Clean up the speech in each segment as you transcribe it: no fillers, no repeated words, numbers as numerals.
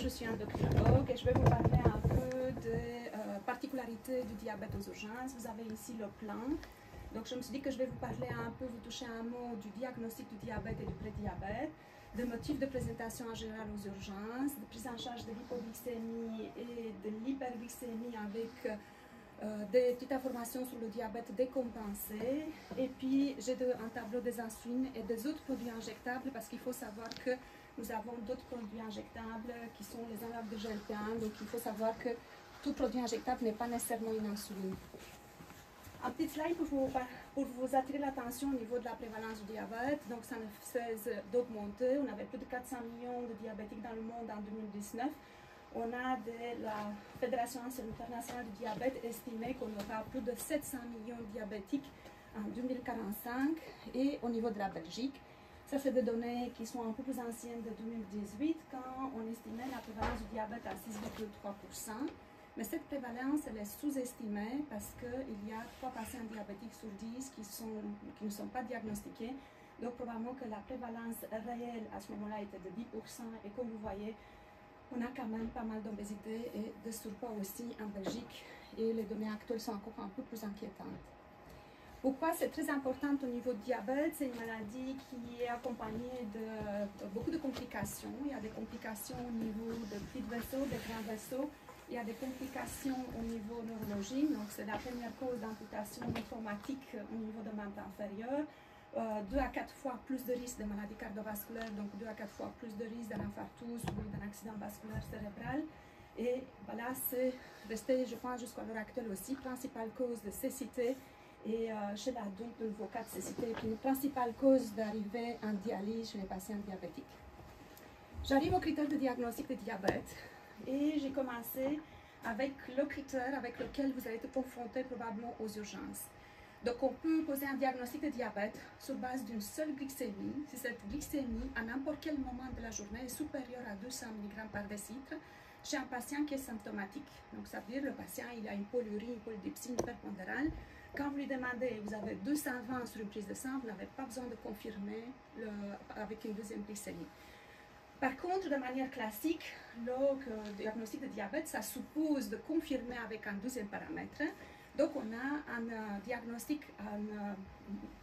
je suis endocrinologue et je vais vous parler un peu des particularités du diabète aux urgences. Vous avez ici le plan. Donc je me suis dit que je vais vous parler un peu, vous toucher un mot du diagnostic du diabète et du prédiabète, des motifs de présentation en général aux urgences, de prise en charge de l'hypoglycémie et de l'hyperglycémie avec des petites informations sur le diabète décompensé. Et puis j'ai un tableau des insulines et des autres produits injectables parce qu'il faut savoir que nous avons d'autres produits injectables qui sont les analogues de GLP-1. Donc il faut savoir que tout produit injectable n'est pas nécessairement une insuline. Un petit slide pour vous attirer l'attention au niveau de la prévalence du diabète. Donc ça ne cesse d'augmenter. On avait plus de 400 millions de diabétiques dans le monde en 2019. On a la Fédération internationale du diabète estimé qu'on aura plus de 700 millions de diabétiques en 2045. Et au niveau de la Belgique, ça c'est des données qui sont un peu plus anciennes de 2018 quand on estimait la prévalence du diabète à 6,3%. Mais cette prévalence, elle est sous-estimée parce qu'il y a 3 patients diabétiques sur 10 qui ne sont pas diagnostiqués. Donc probablement que la prévalence réelle à ce moment-là était de 10%. Et comme vous voyez, on a quand même pas mal d'obésité et de surpoids aussi en Belgique. Et les données actuelles sont encore un peu plus inquiétantes. Pourquoi c'est très important au niveau du diabète? C'est une maladie qui est accompagnée de beaucoup de complications. Il y a des complications au niveau de petits vaisseaux, de grands vaisseaux. Il y a des complications au niveau neurologique. Donc c'est la première cause d'amputation traumatique au niveau de membre inférieur. 2 à 4 fois plus de risque de maladie cardiovasculaire, donc 2 à 4 fois plus de risque d'un infarctus ou d'un accident vasculaire cérébral. Et voilà, c'est resté, je pense, jusqu'à l'heure actuelle aussi, principale cause de cécité. Et chez l'adulte, de nouveau cas de cécité, est une principale cause d'arrivée en dialyse chez les patients diabétiques. J'arrive au critère de diagnostic de diabète et j'ai commencé avec le critère avec lequel vous allez être confronté probablement aux urgences. Donc on peut poser un diagnostic de diabète sur base d'une seule glycémie. Si cette glycémie, à n'importe quel moment de la journée, est supérieure à 200 mg par décilitre chez un patient qui est symptomatique. Donc ça veut dire que le patient il a une polyurie, une polydipsie hyperpondérale. Quand vous lui demandez, vous avez 220 sur une prise de sang, vous n'avez pas besoin de confirmer avec une deuxième glycémie. Par contre, de manière classique, le diagnostic de diabète, ça suppose de confirmer avec un deuxième paramètre. Donc, on a un diagnostic,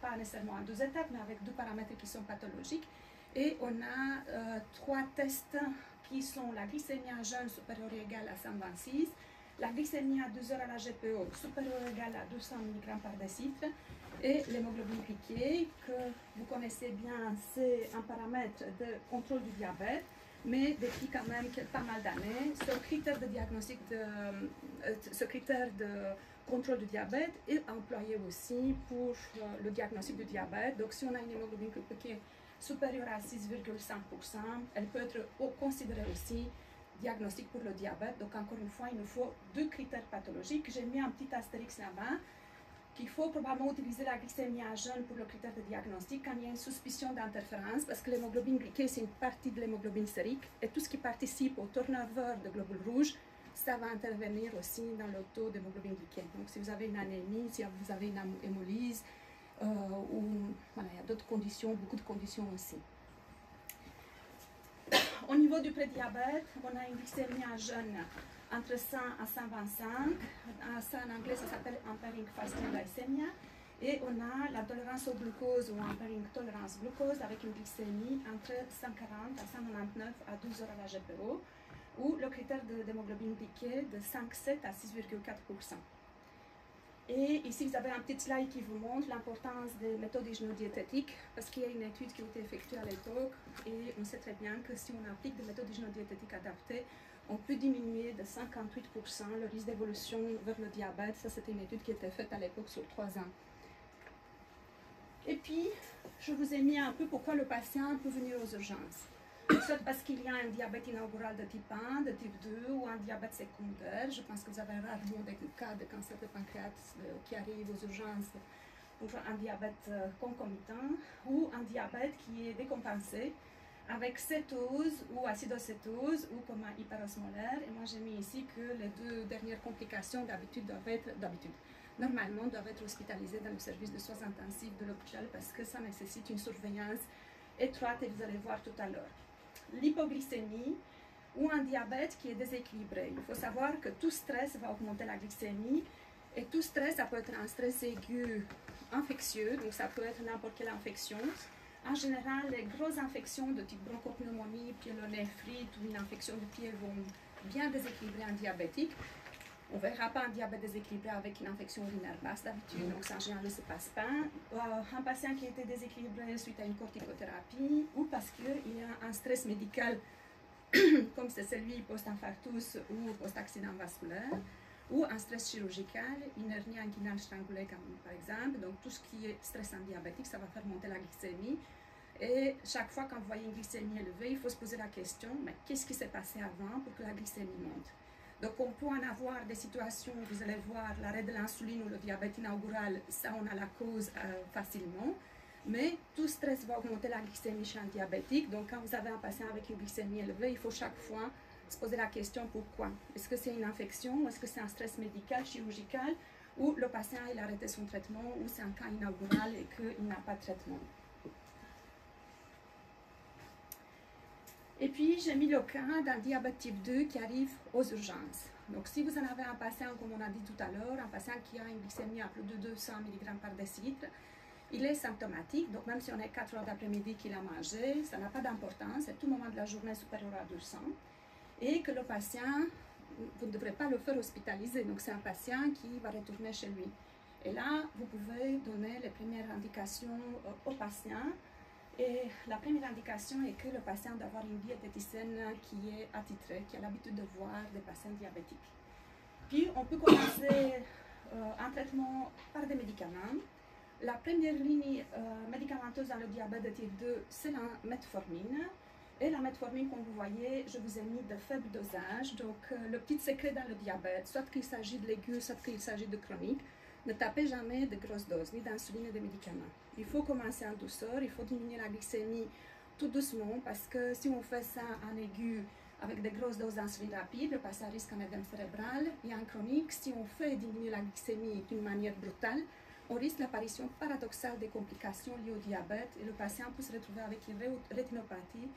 pas nécessairement en 2 étapes, mais avec 2 paramètres qui sont pathologiques. Et on a 3 tests qui sont la glycémie à jeûne supérieure ou égale à 126, la glycémie à 2 heures à la GPO supérieure ou égale à 200 mg par décilitre, et l'hémoglobine glyquée, que vous connaissez bien, c'est un paramètre de contrôle du diabète, mais depuis quand même pas mal d'années, ce critère de diagnostic, ce critère de contrôle du diabète est employé aussi pour le diagnostic du diabète. Donc si on a une hémoglobine glyquée supérieure à 6,5%, elle peut être considérée aussi diagnostic pour le diabète. Donc encore une fois, il nous faut 2 critères pathologiques. J'ai mis un petit astérix là-bas, qu'il faut probablement utiliser la glycémie à jeûne pour le critère de diagnostic quand il y a une suspicion d'interférence, parce que l'hémoglobine glyquée, c'est une partie de l'hémoglobine sérique, et tout ce qui participe au turnover de globules rouges, ça va intervenir aussi dans le taux d'hémoglobine glyquée. Donc si vous avez une anémie, si vous avez une hémolyse, ou voilà, il y a d'autres conditions, beaucoup de conditions aussi. Au niveau du prédiabète, on a une glycémie à jeûne entre 100 à 125. Ça en anglais, ça s'appelle impairing fasting glycemia. Et on a la tolérance au glucose ou impairing tolérance glucose avec une glycémie entre 140 à 199 à 12 heures à la GPO, ou le critère d'hémoglobine glyquée de 5,7 à 6,4%. Et ici, vous avez un petit slide qui vous montre l'importance des méthodes hygiéno-diététiques, parce qu'il y a une étude qui a été effectuée à l'époque, et on sait très bien que si on applique des méthodes hygiéno-diététiques adaptées, on peut diminuer de 58% le risque d'évolution vers le diabète. Ça, c'était une étude qui était faite à l'époque sur 3 ans. Et puis, je vous ai mis un peu pourquoi le patient peut venir aux urgences. Soit parce qu'il y a un diabète inaugural de type 1, de type 2 ou un diabète secondaire. Je pense que vous avez rarement des cas de cancer de pancréas qui arrivent aux urgences pour un diabète concomitant, ou un diabète qui est décompensé avec cétose ou acidocétose ou coma hyperosmolaire. Et moi j'ai mis ici que les 2 dernières complications normalement doivent être hospitalisées dans le service de soins intensifs de l'hôpital parce que ça nécessite une surveillance étroite, et vous allez voir tout à l'heure. L'hypoglycémie, ou un diabète qui est déséquilibré. Il faut savoir que tout stress va augmenter la glycémie, et tout stress, ça peut être un stress aigu infectieux, donc ça peut être n'importe quelle infection. En général, les grosses infections de type bronchopneumonie, pyélonéphrite ou une infection du pied vont bien déséquilibrer un diabétique. On ne verra pas un diabète déséquilibré avec une infection urinaire basse d'habitude, donc ça en général ne se passe pas. Un patient qui a été déséquilibré suite à une corticothérapie ou parce qu'il y a un stress médical comme c'est celui post-infarctus ou post-accident vasculaire, ou un stress chirurgical, une hernie inguinale strangulée par exemple. Donc tout ce qui est stressant diabétique, ça va faire monter la glycémie. Et chaque fois quand vous voyez une glycémie élevée, il faut se poser la question, mais qu'est-ce qui s'est passé avant pour que la glycémie monte? Donc on peut en avoir des situations, vous allez voir l'arrêt de l'insuline ou le diabète inaugural, ça on a la cause facilement. Mais tout stress va augmenter la glycémie chez un diabétique. Donc quand vous avez un patient avec une glycémie élevée, il faut chaque fois se poser la question pourquoi. Est-ce que c'est une infection, ou est-ce que c'est un stress médical, chirurgical, ou le patient il a arrêté son traitement, ou c'est un cas inaugural et qu'il n'a pas de traitement. Et puis j'ai mis le cas d'un diabète type 2 qui arrive aux urgences. Donc si vous en avez un patient, comme on a dit tout à l'heure, un patient qui a une glycémie à plus de 200 mg par décilitre, il est symptomatique, donc même si on est 4 heures d'après-midi qu'il a mangé, ça n'a pas d'importance, c'est tout moment de la journée supérieur à 200. Et que le patient, vous ne devrez pas le faire hospitaliser, donc c'est un patient qui va retourner chez lui. Et là, vous pouvez donner les premières indications au patient. Et la première indication est que le patient doit avoir une diététicienne qui est attitrée, qui a l'habitude de voir des patients diabétiques. Puis on peut commencer un traitement par des médicaments. La première ligne médicamenteuse dans le diabète de type 2, c'est la metformine. Et la metformine, comme vous voyez, je vous ai mis de faibles dosages. Donc, le petit secret dans le diabète, soit qu'il s'agit de l'aigu, soit qu'il s'agit de chronique, ne tapez jamais de grosses doses, ni d'insuline ni de médicaments. Il faut commencer en douceur, il faut diminuer la glycémie tout doucement, parce que si on fait ça en aigu avec des grosses doses d'insuline rapide, le patient risque un édème cérébral. Et en chronique, si on fait diminuer la glycémie d'une manière brutale, on risque l'apparition paradoxale des complications liées au diabète et le patient peut se retrouver avec une rétinopathie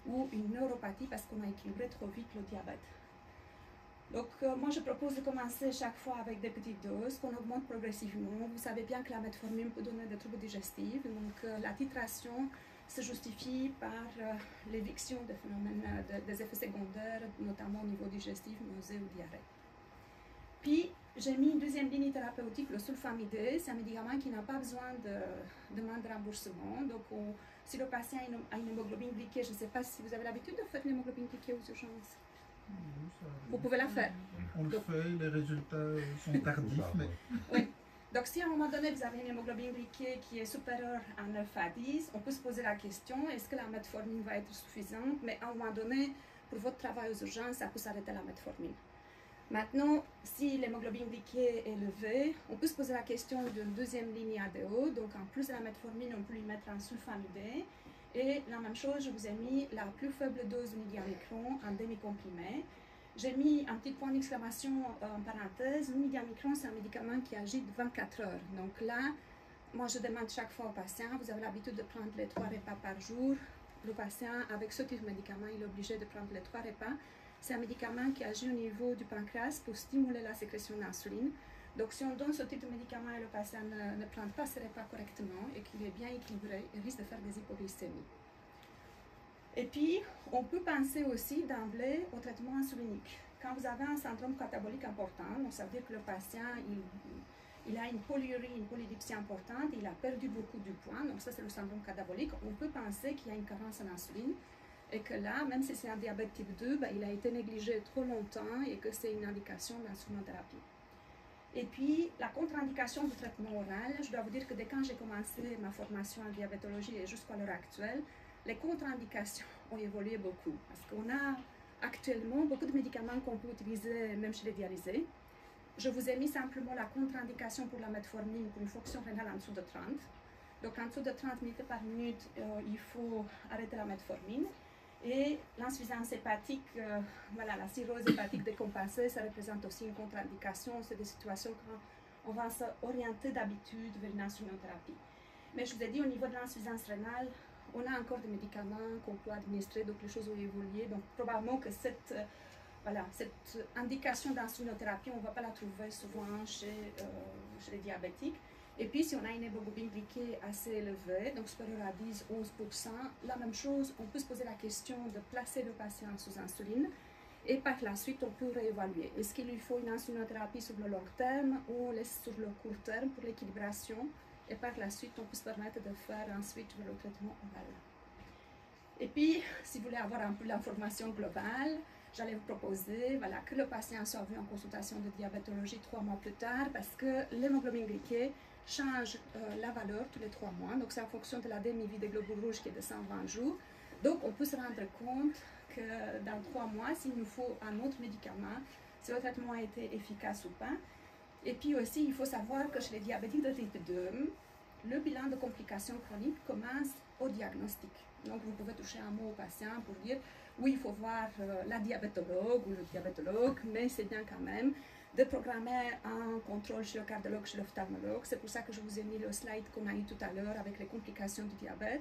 ou une neuropathie parce qu'on a équilibré trop vite le diabète. Donc moi je propose de commencer chaque fois avec des petites doses qu'on augmente progressivement. Vous savez bien que la metformine peut donner des troubles digestifs, donc la titration se justifie par l'éviction des phénomènes, des effets secondaires, notamment au niveau digestif, nausée ou diarrhée. Puis j'ai mis une deuxième ligne thérapeutique, le sulfamide. C'est un médicament qui n'a pas besoin de demande de remboursement. Donc si le patient a une hémoglobine glyquée, je ne sais pas si vous avez l'habitude de faire l'hémoglobine glyquée aux urgences. Vous pouvez la faire. On le fait, les résultats sont tardifs. Mais... Oui. Donc si à un moment donné vous avez une hémoglobine glyquée qui est supérieure à 9 à 10, on peut se poser la question, est-ce que la metformine va être suffisante? Mais à un moment donné, pour votre travail aux urgences, ça peut s'arrêter la metformine. Maintenant, si l'hémoglobine glyquée est élevée, on peut se poser la question d'une deuxième ligne ADO. Donc en plus de la metformine, on peut lui mettre un sulfamide. Et la même chose, je vous ai mis la plus faible dose de milliamicron en demi-comprimé. J'ai mis un petit point d'exclamation en parenthèse. Le milliamicron, c'est un médicament qui agit de 24 heures. Donc là, moi je demande chaque fois au patient, vous avez l'habitude de prendre les 3 repas par jour. Le patient, avec ce type de médicament, il est obligé de prendre les 3 repas. C'est un médicament qui agit au niveau du pancréas pour stimuler la sécrétion d'insuline. Donc si on donne ce type de médicament et le patient ne prend pas ses repas correctement et qu'il est bien équilibré, il risque de faire des hypoglycémies. Et puis, on peut penser aussi d'emblée au traitement insulinique. Quand vous avez un syndrome catabolique important, donc ça veut dire que le patient il a une polyurie, une polydipsie importante, il a perdu beaucoup du poids, donc ça c'est le syndrome catabolique, on peut penser qu'il y a une carence en insuline et que là, même si c'est un diabète type 2, il a été négligé trop longtemps et que c'est une indication d'insulinothérapie. Et puis, la contre-indication du traitement oral, je dois vous dire que dès quand j'ai commencé ma formation en diabétologie et jusqu'à l'heure actuelle, les contre-indications ont évolué beaucoup. Parce qu'on a actuellement beaucoup de médicaments qu'on peut utiliser même chez les dialysés. Je vous ai mis simplement la contre-indication pour la metformine pour une fonction rénale en dessous de 30. Donc en dessous de 30 ml par minute, il faut arrêter la metformine. Et l'insuffisance hépatique, voilà, la cirrhose hépatique décompensée, ça représente aussi une contre-indication. C'est des situations quand on va s'orienter d'habitude vers une insulinothérapie. Mais je vous ai dit, au niveau de l'insuffisance rénale, on a encore des médicaments qu'on peut administrer, donc les choses ont évolué. Donc probablement que cette indication d'insulinothérapie, on ne va pas la trouver souvent chez les diabétiques. Et puis si on a une hémoglobine glyquée assez élevée, donc supérieure à 10-11%, la même chose, on peut se poser la question de placer le patient sous insuline. Et par la suite, on peut réévaluer. Est-ce qu'il lui faut une insulinothérapie sur le long terme ou on laisse sur le court terme pour l'équilibration? Et par la suite, on peut se permettre de faire ensuite le traitement oral. Et puis, si vous voulez avoir un peu l'information globale, j'allais vous proposer que le patient soit vu en consultation de diabétologie 3 mois plus tard parce que l'hémoglobine glyquée change la valeur tous les 3 mois. Donc, c'est en fonction de la demi-vie des globules rouges qui est de 120 jours. Donc, on peut se rendre compte que dans 3 mois, s'il nous faut un autre médicament, si le traitement a été efficace ou pas. Et puis aussi, il faut savoir que chez les diabétiques de type 2, le bilan de complications chroniques commence au diagnostic. Donc, vous pouvez toucher un mot au patient pour dire oui, il faut voir la diabétologue ou le diabétologue, mais c'est bien quand même de programmer un contrôle chez le cardiologue, chez l'ophtalmologue. C'est pour ça que je vous ai mis le slide qu'on a eu tout à l'heure avec les complications du diabète.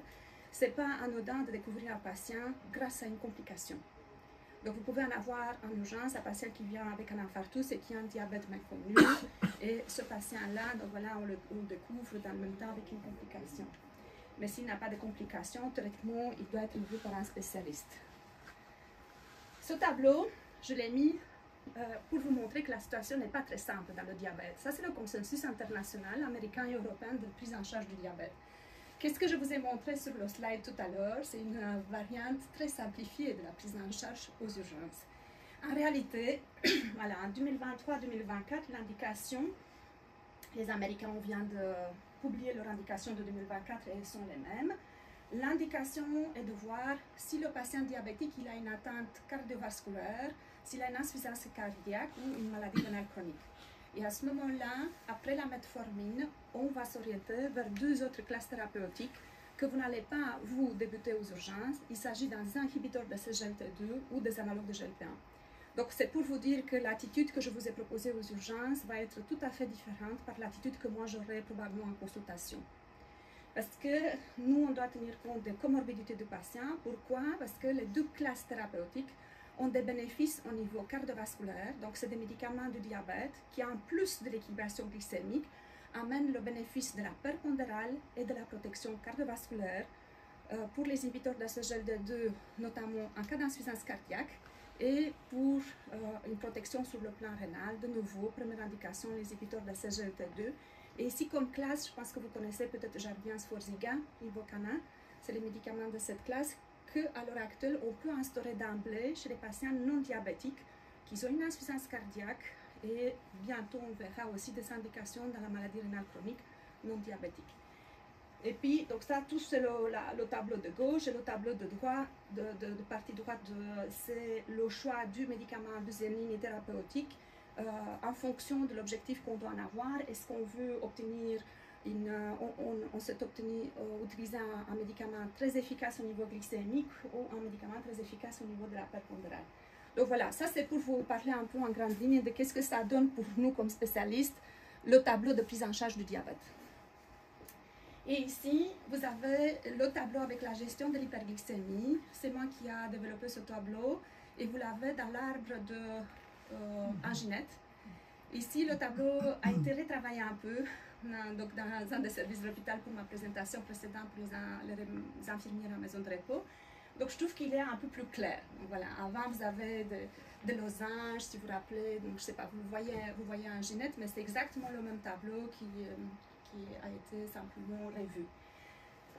Ce n'est pas anodin de découvrir un patient grâce à une complication. Donc, vous pouvez en avoir en urgence un patient qui vient avec un infarctus et qui a un diabète méconnu. Et ce patient-là, donc voilà, on le découvre dans le même temps avec une complication. Mais s'il n'a pas de complications, traitement, il doit être vu par un spécialiste. Ce tableau, je l'ai mis pour vous montrer que la situation n'est pas très simple dans le diabète. Ça, c'est le consensus international, américain et européen de prise en charge du diabète. Qu'est-ce que je vous ai montré sur le slide tout à l'heure? C'est une variante très simplifiée de la prise en charge aux urgences. En réalité, voilà, en 2023-2024, l'indication, les Américains viennent de publier leur indication de 2024 et elles sont les mêmes. L'indication est de voir si le patient diabétique il a une atteinte cardiovasculaire, s'il a une insuffisance cardiaque ou une maladie rénale chronique. Et à ce moment-là, après la metformine, on va s'orienter vers 2 autres classes thérapeutiques que vous n'allez pas, vous, débuter aux urgences. Il s'agit d'un inhibiteur de SGLT2 ou des analogues de GLP1. Donc, c'est pour vous dire que l'attitude que je vous ai proposée aux urgences va être tout à fait différente par l'attitude que moi j'aurai probablement en consultation. Parce que nous, on doit tenir compte des comorbidités du patient. Pourquoi? Parce que les 2 classes thérapeutiques ont des bénéfices au niveau cardiovasculaire, donc c'est des médicaments du diabète qui, en plus de l'équilibration glycémique, amènent le bénéfice de la perpondérale et de la protection cardiovasculaire pour les inhibiteurs de SGLT2, notamment en cas d'insuffisance cardiaque, et pour une protection sur le plan rénal. De nouveau, première indication, les inhibiteurs de SGLT2. Et ici, comme classe, je pense que vous connaissez peut-être Jardiance, Forxiga, Ivocana, c'est les médicaments de cette classe qu'à l'heure actuelle, on peut instaurer d'emblée chez les patients non diabétiques qui ont une insuffisance cardiaque et bientôt on verra aussi des indications dans la maladie rénale chronique non diabétique. Et puis, donc ça, tout c'est le tableau de gauche et le tableau de droite, de partie droite, c'est le choix du médicament deuxième ligne thérapeutique en fonction de l'objectif qu'on doit en avoir. Est-ce qu'on veut obtenir on s'est utilisé un médicament très efficace au niveau glycémique ou un médicament très efficace au niveau de la perpondérale. Donc voilà, ça c'est pour vous parler un peu en grande ligne de qu'est-ce que ça donne pour nous comme spécialistes, le tableau de prise en charge du diabète. Et ici, vous avez le tableau avec la gestion de l'hyperglycémie. C'est moi qui ai développé ce tableau et vous l'avez dans l'arbre de Anginette. Ici, le tableau a été retravaillé un peu donc dans un des services de l'hôpital pour ma présentation précédente pour les infirmières en maison de repos. Donc je trouve qu'il est un peu plus clair. Donc, voilà, avant vous avez des losanges, si vous vous rappelez, donc je sais pas, vous voyez un Ginette, mais c'est exactement le même tableau qui a été simplement revu.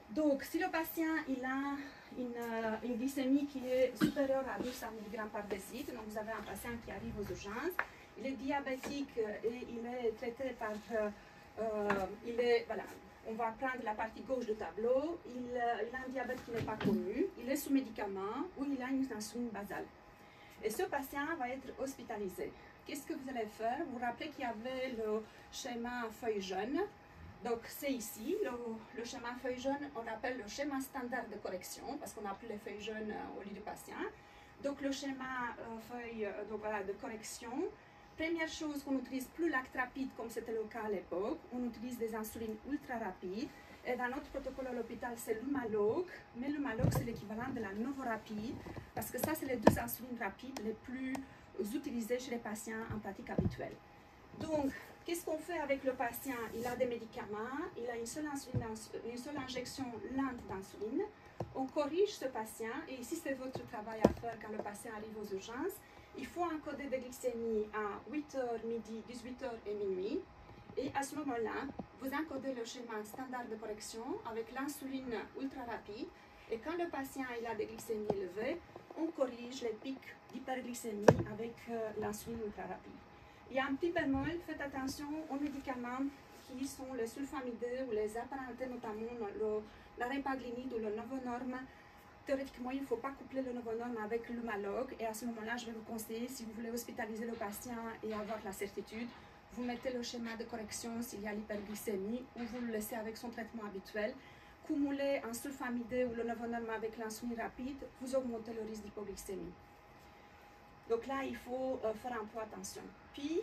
Donc si le patient il a une glycémie qui est supérieure à 200 mg par décilitre, donc vous avez un patient qui arrive aux urgences, il est diabétique et il est traité par voilà, on va prendre la partie gauche du tableau. Il a un diabète qui n'est pas connu, il est sous médicament ou il a une insuline basale. Et ce patient va être hospitalisé. Qu'est-ce que vous allez faire? Vous vous rappelez qu'il y avait le schéma feuille jaune. Donc c'est ici, le schéma feuille jaune, on appelle le schéma standard de correction parce qu'on a appelé les feuilles jaunes au lit du patient. Donc le schéma feuille donc, voilà, de correction. première chose qu'on utilise plus l'acte rapide comme c'était le cas à l'époque, on utilise des insulines ultra rapides. Et dans notre protocole à l'hôpital, c'est l'Humalog, mais l'Humalog, c'est l'équivalent de la Novorapide, parce que ça, c'est les deux insulines rapides les plus utilisées chez les patients en pratique habituelle. Donc, qu'est-ce qu'on fait avec le patient? Il a des médicaments, il a une seule injection lente d'insuline. On corrige ce patient, et ici, c'est votre travail à faire quand le patient arrive aux urgences. Il faut encoder des glycémies à 8h, midi, 18h et minuit. Et à ce moment-là, vous encodez le schéma standard de correction avec l'insuline ultra rapide. Et quand le patient il a des glycémies élevées, on corrige les pics d'hyperglycémie avec l'insuline ultra rapide. Il y a un petit bémol, faites attention aux médicaments qui sont les sulfamidés ou les apparentés, notamment la répaglinide ou le novonorm. Théoriquement, il ne faut pas coupler le novonorm avec l'Humalog. Et à ce moment-là, je vais vous conseiller, si vous voulez hospitaliser le patient et avoir la certitude, vous mettez le schéma de correction s'il y a l'hyperglycémie ou vous le laissez avec son traitement habituel. Cumuler un sulfamidé ou le novonorm avec l'insuline rapide, vous augmentez le risque d'hypoglycémie. Donc là, il faut faire un peu attention. Puis,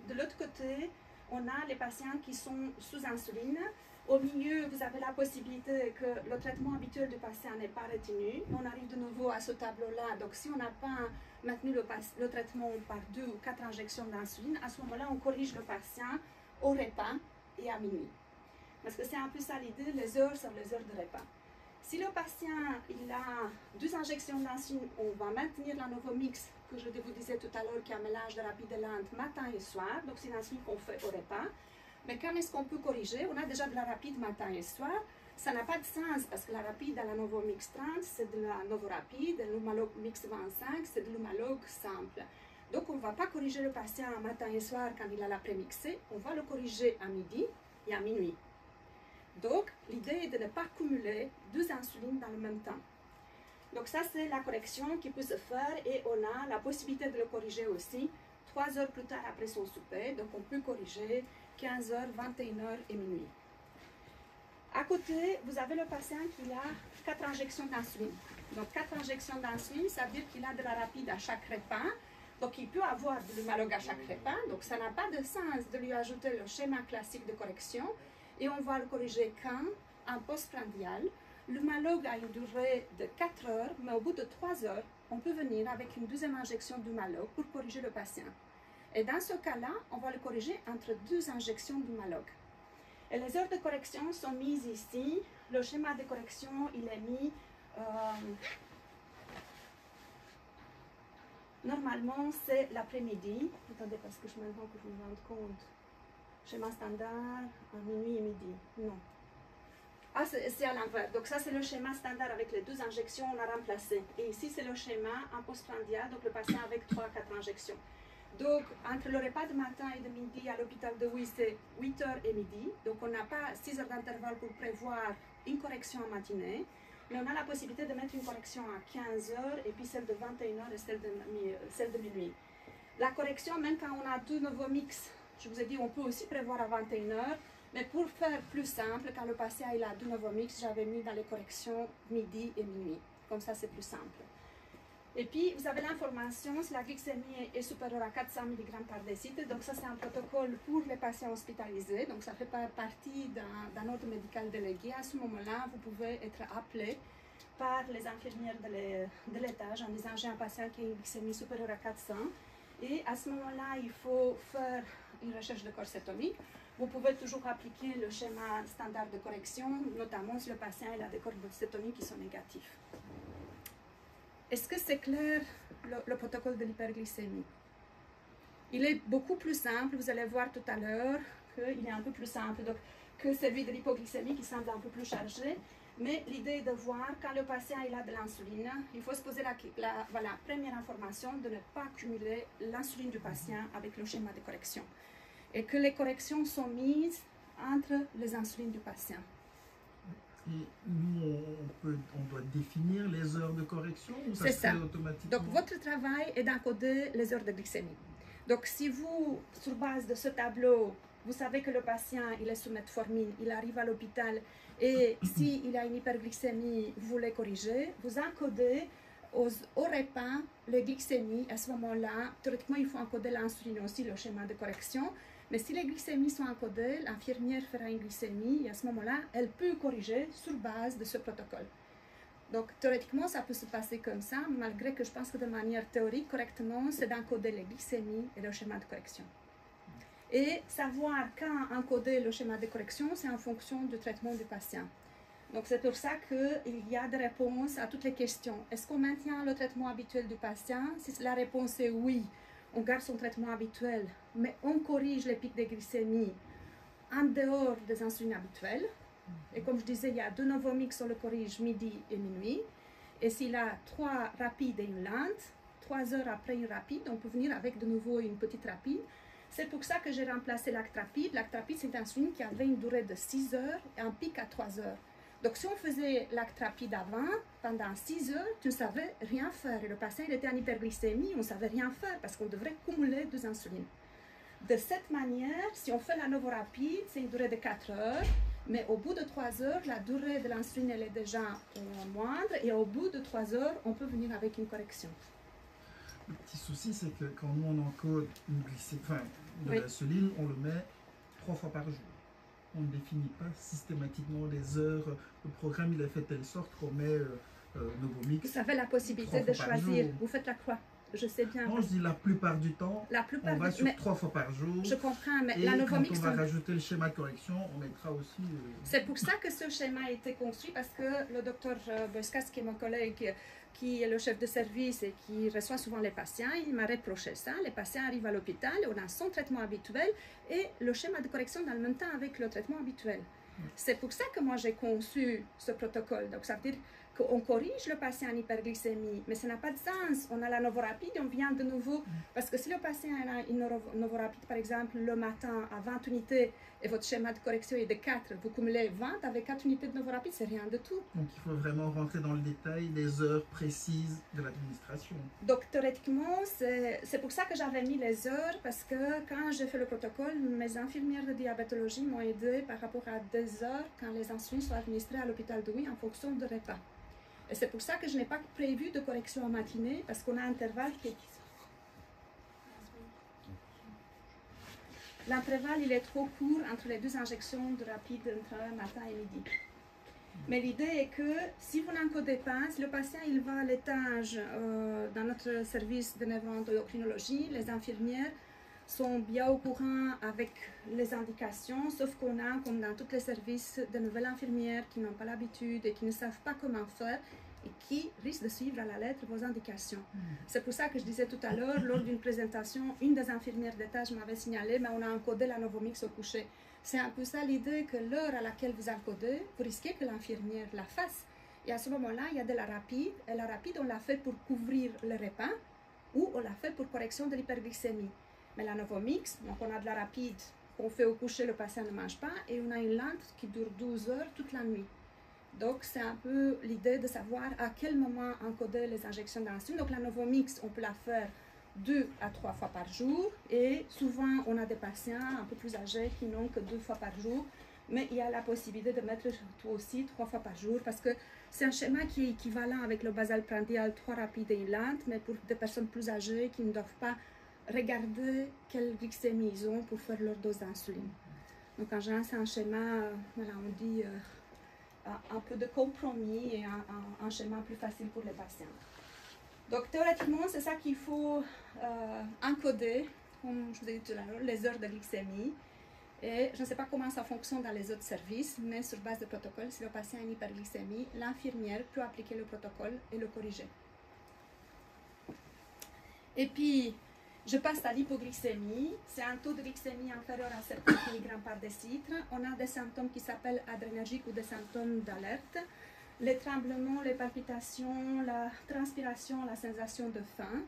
de l'autre côté, on a les patients qui sont sous insuline. Au milieu, vous avez la possibilité que le traitement habituel du patient n'est pas retenu. On arrive de nouveau à ce tableau-là. Donc, si on n'a pas maintenu le traitement par 2 ou 4 injections d'insuline, à ce moment-là, on corrige le patient au repas et à minuit. Parce que c'est un peu ça l'idée, les heures sont les heures de repas. Si le patient il a 2 injections d'insuline, on va maintenir la Novomix, que je vous disais tout à l'heure, qui a un mélange de rapide et lente matin et soir. Donc, c'est une insuline qu'on fait au repas. Mais quand est-ce qu'on peut corriger? On a déjà de la rapide matin et soir. Ça n'a pas de sens parce que la rapide à la Novomix 30, c'est de la Novorapide, l'Humalog Mix 25, c'est de l'Humalog simple. Donc, on ne va pas corriger le patient matin et soir quand il a la prémixée. On va le corriger à midi et à minuit. Donc, l'idée est de ne pas cumuler 2 insulines dans le même temps. Donc, ça, c'est la correction qui peut se faire et on a la possibilité de le corriger aussi 3 heures plus tard après son souper. Donc, on peut corriger 15h, 21h et minuit. À côté, vous avez le patient qui a 4 injections d'insuline. Donc, 4 injections d'insuline, ça veut dire qu'il a de la rapide à chaque repas. Donc, il peut avoir de l'Humalog à chaque repas. Donc, ça n'a pas de sens de lui ajouter le schéma classique de correction. Et on va le corriger quand? En postprandial. L'Humalog a une durée de 4 heures, mais au bout de 3 heures, on peut venir avec une deuxième injection d'Humalog pour corriger le patient. Et dans ce cas-là, on va le corriger entre 2 injections d'Humalog. Et les heures de correction sont mises ici. Le schéma de correction, il est mis normalement, c'est l'après-midi. Attendez, parce que je me rends compte. Schéma standard, à minuit et midi. Non. Ah, c'est à l'envers. Donc ça, c'est le schéma standard avec les 2 injections, on a remplacé. Et ici, c'est le schéma en postprandial, donc le patient avec 3 à 4 injections. Donc, entre le repas de matin et de midi à l'hôpital de Huy, c'est 8h et midi. Donc, on n'a pas 6 heures d'intervalle pour prévoir une correction en matinée. Mais on a la possibilité de mettre une correction à 15h et puis celle de 21h et celle de minuit. La correction, même quand on a 2 Novomix, je vous ai dit, on peut aussi prévoir à 21h. Mais pour faire plus simple, quand le patient il a 2 Novomix, j'avais mis dans les corrections midi et minuit. Comme ça, c'est plus simple. Et puis, vous avez l'information, si la glycémie est supérieure à 400 mg par décilitre, donc ça c'est un protocole pour les patients hospitalisés, donc ça fait partie d'un ordre médical délégué. À ce moment-là, vous pouvez être appelé par les infirmières de l'étage en disant j'ai un patient qui a une glycémie supérieure à 400 et à ce moment-là, il faut faire une recherche de corps cétonique. Vous pouvez toujours appliquer le schéma standard de correction, notamment si le patient a des corps cétoniques qui sont négatifs. Est-ce que c'est clair le protocole de l'hyperglycémie? Il est beaucoup plus simple, vous allez voir tout à l'heure qu'il est un peu plus simple que celui de l'hypoglycémie qui semble un peu plus chargé. Mais l'idée est de voir quand le patient il a de l'insuline, il faut se poser la première information de ne pas cumuler l'insuline du patient avec le schéma de correction. Et que les corrections sont mises entre les insulines du patient. Et nous, on doit définir les heures de correction ou ça se fait automatiquement? Donc, votre travail est d'encoder les heures de glycémie. Donc, si vous, sur base de ce tableau, vous savez que le patient il est sous metformine, il arrive à l'hôpital et s'il a une hyperglycémie, vous voulez corriger, vous encodez au repas, les glycémies, à ce moment-là, théoriquement, il faut encoder l'insuline aussi, le schéma de correction. Mais si les glycémies sont encodées, l'infirmière fera une glycémie et à ce moment-là, elle peut corriger sur base de ce protocole. Donc, théoriquement, ça peut se passer comme ça, malgré que je pense que de manière théorique, correctement, c'est d'encoder les glycémies et le schéma de correction. Et savoir quand encoder le schéma de correction, c'est en fonction du traitement du patient. Donc, c'est pour ça qu'il y a des réponses à toutes les questions. Est-ce qu'on maintient le traitement habituel du patient? Si la réponse est oui, on garde son traitement habituel, mais on corrige les pics de glycémie en dehors des insulines habituelles. Et comme je disais, il y a 2 Novomix, on le corrige midi et minuit. Et s'il a 3 rapides et une lente, 3 heures après une rapide, on peut venir avec de nouveau une petite rapide. C'est pour ça que j'ai remplacé l'actrapide. L'actrapide, c'est une insuline qui avait une durée de 6 heures et un pic à 3 heures. Donc, si on faisait l'actrapide avant, pendant 6 heures, tu ne savais rien faire. Et le patient il était en hyperglycémie, on ne savait rien faire parce qu'on devrait cumuler 2 insulines. De cette manière, si on fait la novorapide, c'est une durée de 4 heures, mais au bout de 3 heures, la durée de l'insuline elle est déjà moindre et au bout de 3 heures, on peut venir avec une correction. Le petit souci, c'est que quand nous on encode une glycémie, enfin, de l'insuline, on le met 3 fois par jour. On ne définit pas systématiquement les heures. Le programme il est fait de telle sorte qu'on met Novomix. Vous avez la possibilité de choisir. Vous faites la croix. Je sais bien. Non, je dis la plupart du temps, on va sur 3 fois par jour. Je comprends, mais et la Novomix, quand on va rajouter le schéma de correction, on mettra aussi... C'est pour ça que ce schéma a été construit, parce que le docteur Boeskas, qui est mon collègue, qui est le chef de service et qui reçoit souvent les patients, il m'a reproché ça. Les patients arrivent à l'hôpital, on a son traitement habituel et le schéma de correction dans le même temps avec le traitement habituel. C'est pour ça que moi j'ai conçu ce protocole. Donc ça veut dire qu'on corrige le patient en hyperglycémie, mais ça n'a pas de sens. On a la novorapide, on vient de nouveau, parce que si le patient a une novorapide, par exemple, le matin à 20 unités, et votre schéma de correction est de 4, vous cumulez 20 avec 4 unités de novorapide, c'est rien de tout. Donc il faut vraiment rentrer dans le détail des heures précises de l'administration. Donc théoriquement, c'est pour ça que j'avais mis les heures, parce que quand j'ai fait le protocole, mes infirmières de diabétologie m'ont aidé par rapport à des heures quand les insulines sont administrées à l'hôpital de Huy en fonction de repas. Et c'est pour ça que je n'ai pas prévu de correction en matinée, parce qu'on a un intervalle qui est... L'intervalle, il est trop court entre les 2 injections de rapide entre matin et midi. Mais l'idée est que si vous n'encodez pas, si le patient il va à l'étage dans notre service de névro-endocrinologie, les infirmières sont bien au courant avec les indications, sauf qu'on a, comme dans tous les services, de nouvelles infirmières qui n'ont pas l'habitude et qui ne savent pas comment faire et qui risquent de suivre à la lettre vos indications. C'est pour ça que je disais tout à l'heure, lors d'une présentation, une des infirmières d'étage m'avait signalé, mais on a encodé la Novomix au coucher. C'est un peu ça l'idée que l'heure à laquelle vous encodez, vous risquez que l'infirmière la fasse. Et à ce moment-là, il y a de la rapide, et la rapide, on l'a fait pour couvrir le repas ou on l'a fait pour correction de l'hyperglycémie. Mais la Novomix, donc on a de la rapide qu'on fait au coucher, le patient ne mange pas, et on a une lente qui dure 12 heures toute la nuit. Donc c'est un peu l'idée de savoir à quel moment encoder les injections d'insuline. Donc la Novomix, on peut la faire 2 à 3 fois par jour, et souvent on a des patients un peu plus âgés qui n'ont que 2 fois par jour, mais il y a la possibilité de mettre aussi 3 fois par jour, parce que c'est un schéma qui est équivalent avec le basal-prandial 3 rapides et une lente, mais pour des personnes plus âgées qui ne doivent pas regarder quelle glycémie ils ont pour faire leur dose d'insuline. Donc en général, c'est un schéma, voilà, on dit un peu de compromis et un schéma plus facile pour les patients. Donc théoriquement, c'est ça qu'il faut encoder, comme je vous ai dit tout à l'heure, les heures de glycémie. Et je ne sais pas comment ça fonctionne dans les autres services, mais sur base de protocole, si le patient a une hyperglycémie, l'infirmière peut appliquer le protocole et le corriger. Et puis, je passe à l'hypoglycémie. C'est un taux de glycémie inférieur à 70 mg par décilitre. On a des symptômes qui s'appellent adrénergiques ou des symptômes d'alerte. Les tremblements, les palpitations, la transpiration, la sensation de faim.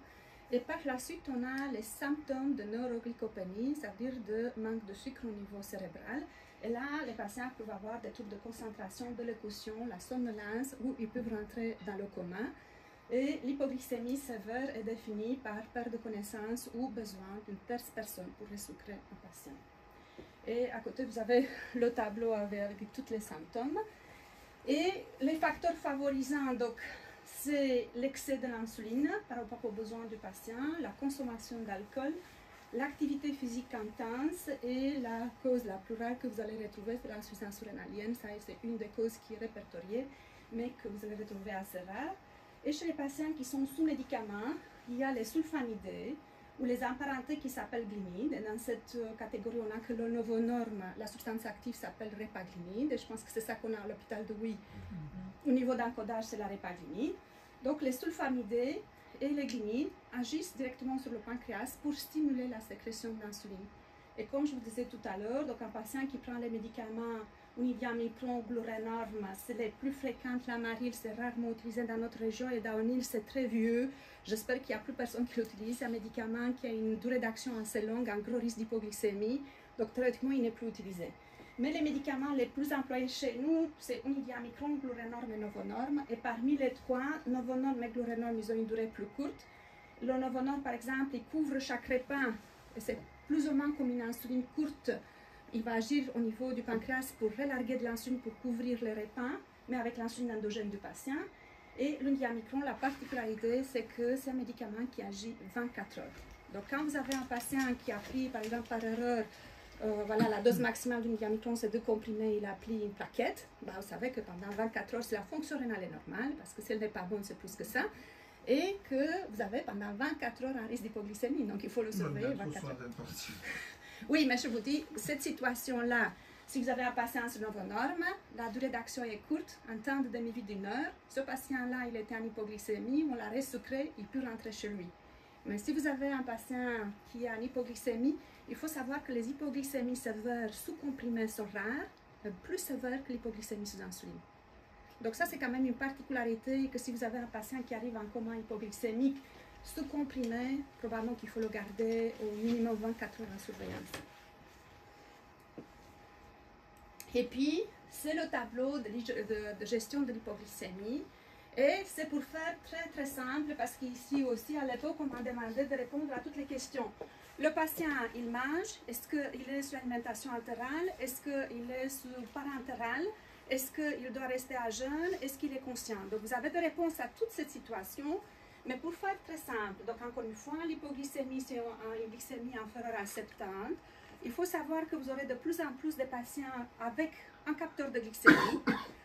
Et par la suite, on a les symptômes de neuroglycopénie, c'est-à-dire de manque de sucre au niveau cérébral. Et là, les patients peuvent avoir des troubles de concentration, de l'émotion, la somnolence, ou ils peuvent rentrer dans le coma. Et l'hypoglycémie sévère est définie par perte de connaissance ou besoin d'une tierce personne pour resucrer un patient. Et à côté, vous avez le tableau avec tous les symptômes. Et les facteurs favorisants, donc, c'est l'excès de l'insuline par rapport aux besoins du patient, la consommation d'alcool, l'activité physique intense et la cause la plus rare que vous allez retrouver, c'est l'insuffisance surrénalienne. Ça, c'est une des causes qui est répertoriée, mais que vous allez retrouver assez rare. Et chez les patients qui sont sous médicaments, il y a les sulfonidés ou les emparentés qui s'appellent glynides. Et dans cette catégorie, on a que le novonorme, la substance active s'appelle répaglinide. Et je pense que c'est ça qu'on a à l'hôpital de Huy. Au niveau d'encodage, c'est la répaglinide. Donc les sulfonidés et les glynides agissent directement sur le pancréas pour stimuler la sécrétion d'insuline. Et comme je vous disais tout à l'heure, donc un patient qui prend les médicaments Univiamicron, Glurenorm, c'est les plus fréquentes, Lamaril, c'est rarement utilisé dans notre région, et Daonil, c'est très vieux. J'espère qu'il n'y a plus personne qui l'utilise. C'est un médicament qui a une durée d'action assez longue, un gros risque d'hypoglycémie, donc théoriquement, il n'est plus utilisé. Mais les médicaments les plus employés chez nous, c'est Univiamicron, Glurenorm et Novonorm. Et parmi les trois, Novonorm et Glurenorm, ils ont une durée plus courte. Le Novonorm, par exemple, il couvre chaque repas, et c'est plus ou moins comme une insuline courte. Il va agir au niveau du pancréas pour relarguer de l'insuline pour couvrir les repas, mais avec l'insuline endogène du patient. Et l'Univiamicron, la particularité, c'est que c'est un médicament qui agit 24 heures. Donc quand vous avez un patient qui a pris, par exemple, par erreur, voilà, la dose maximale d'Univiamicron, c'est 2 comprimés, il a pris une plaquette, bah, vous savez que pendant 24 heures, si la fonction rénale est normale, parce que si elle n'est pas bonne, c'est plus que ça, et que vous avez pendant 24 heures un risque d'hypoglycémie, donc il faut le surveiller 24 heures. Oui, mais je vous dis, cette situation-là, si vous avez un patient sur Novonorm, la durée d'action est courte, un temps de demi-vie d'1 heure. Ce patient-là, il était en hypoglycémie, on l'a resucré, il peut rentrer chez lui. Mais si vous avez un patient qui a une hypoglycémie, il faut savoir que les hypoglycémies sévères sous comprimés sont rares, plus sévères que l'hypoglycémie sous insuline. Donc ça, c'est quand même une particularité que si vous avez un patient qui arrive en coma hypoglycémique, sous comprimé, probablement qu'il faut le garder au minimum 24 heures en surveillance. Et puis, c'est le tableau de gestion de l'hypoglycémie. Et c'est pour faire très simple, parce qu'ici aussi, à l'époque, on m'a demandé de répondre à toutes les questions. Le patient, il mange, est-ce qu'il est sous alimentation altérale, est-ce qu'il est sous parentérale, est-ce qu'il doit rester à jeûne, est-ce qu'il est conscient. Donc, vous avez des réponses à toute cette situation. Mais pour faire très simple, donc encore une fois, l'hypoglycémie, c'est une glycémie inférieure à 70. Il faut savoir que vous aurez de plus en plus de patients avec un capteur de glycémie.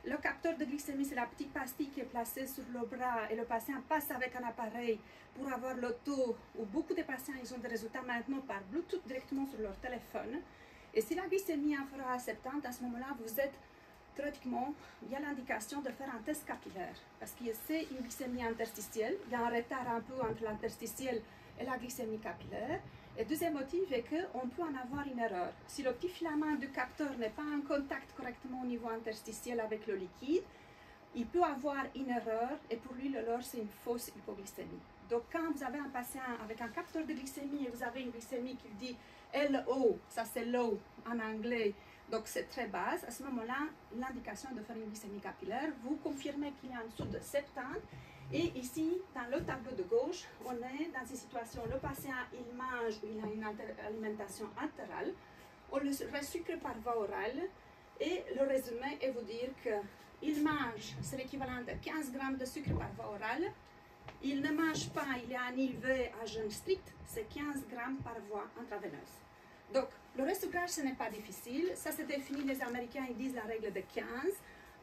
Le capteur de glycémie, c'est la petite pastille qui est placée sur le bras et le patient passe avec un appareil pour avoir le taux, où beaucoup de patients ils ont des résultats maintenant par Bluetooth directement sur leur téléphone. Et si la glycémie est inférieure à 70, à ce moment-là, vous êtes théoriquement, il y a l'indication de faire un test capillaire, parce que c'est une glycémie interstitielle, il y a un retard un peu entre l'interstitielle et la glycémie capillaire. Et deuxième motif est qu'on peut en avoir une erreur. Si le petit filament du capteur n'est pas en contact correctement au niveau interstitiel avec le liquide, il peut avoir une erreur, et pour lui, l'erreur, c'est une fausse hypoglycémie. Donc, quand vous avez un patient avec un capteur de glycémie et vous avez une glycémie qui dit LO, ça c'est low en anglais, donc c'est très basse, à ce moment-là, l'indication est de faire une glycémie capillaire. Vous confirmez qu'il est en dessous de 70. Et ici, dans le tableau de gauche, on est dans une situation où le patient, il mange ou il a une alimentation entérale. On le resucre par voie orale. Et le résumé est vous dire qu'il mange, c'est l'équivalent de 15 grammes de sucre par voie orale. Il ne mange pas, il est en IV à jeûne strict, c'est 15 grammes par voie intraveineuse. Donc, le resucrage, ce n'est pas difficile. Ça, c'est défini, les Américains, ils disent la règle de 15.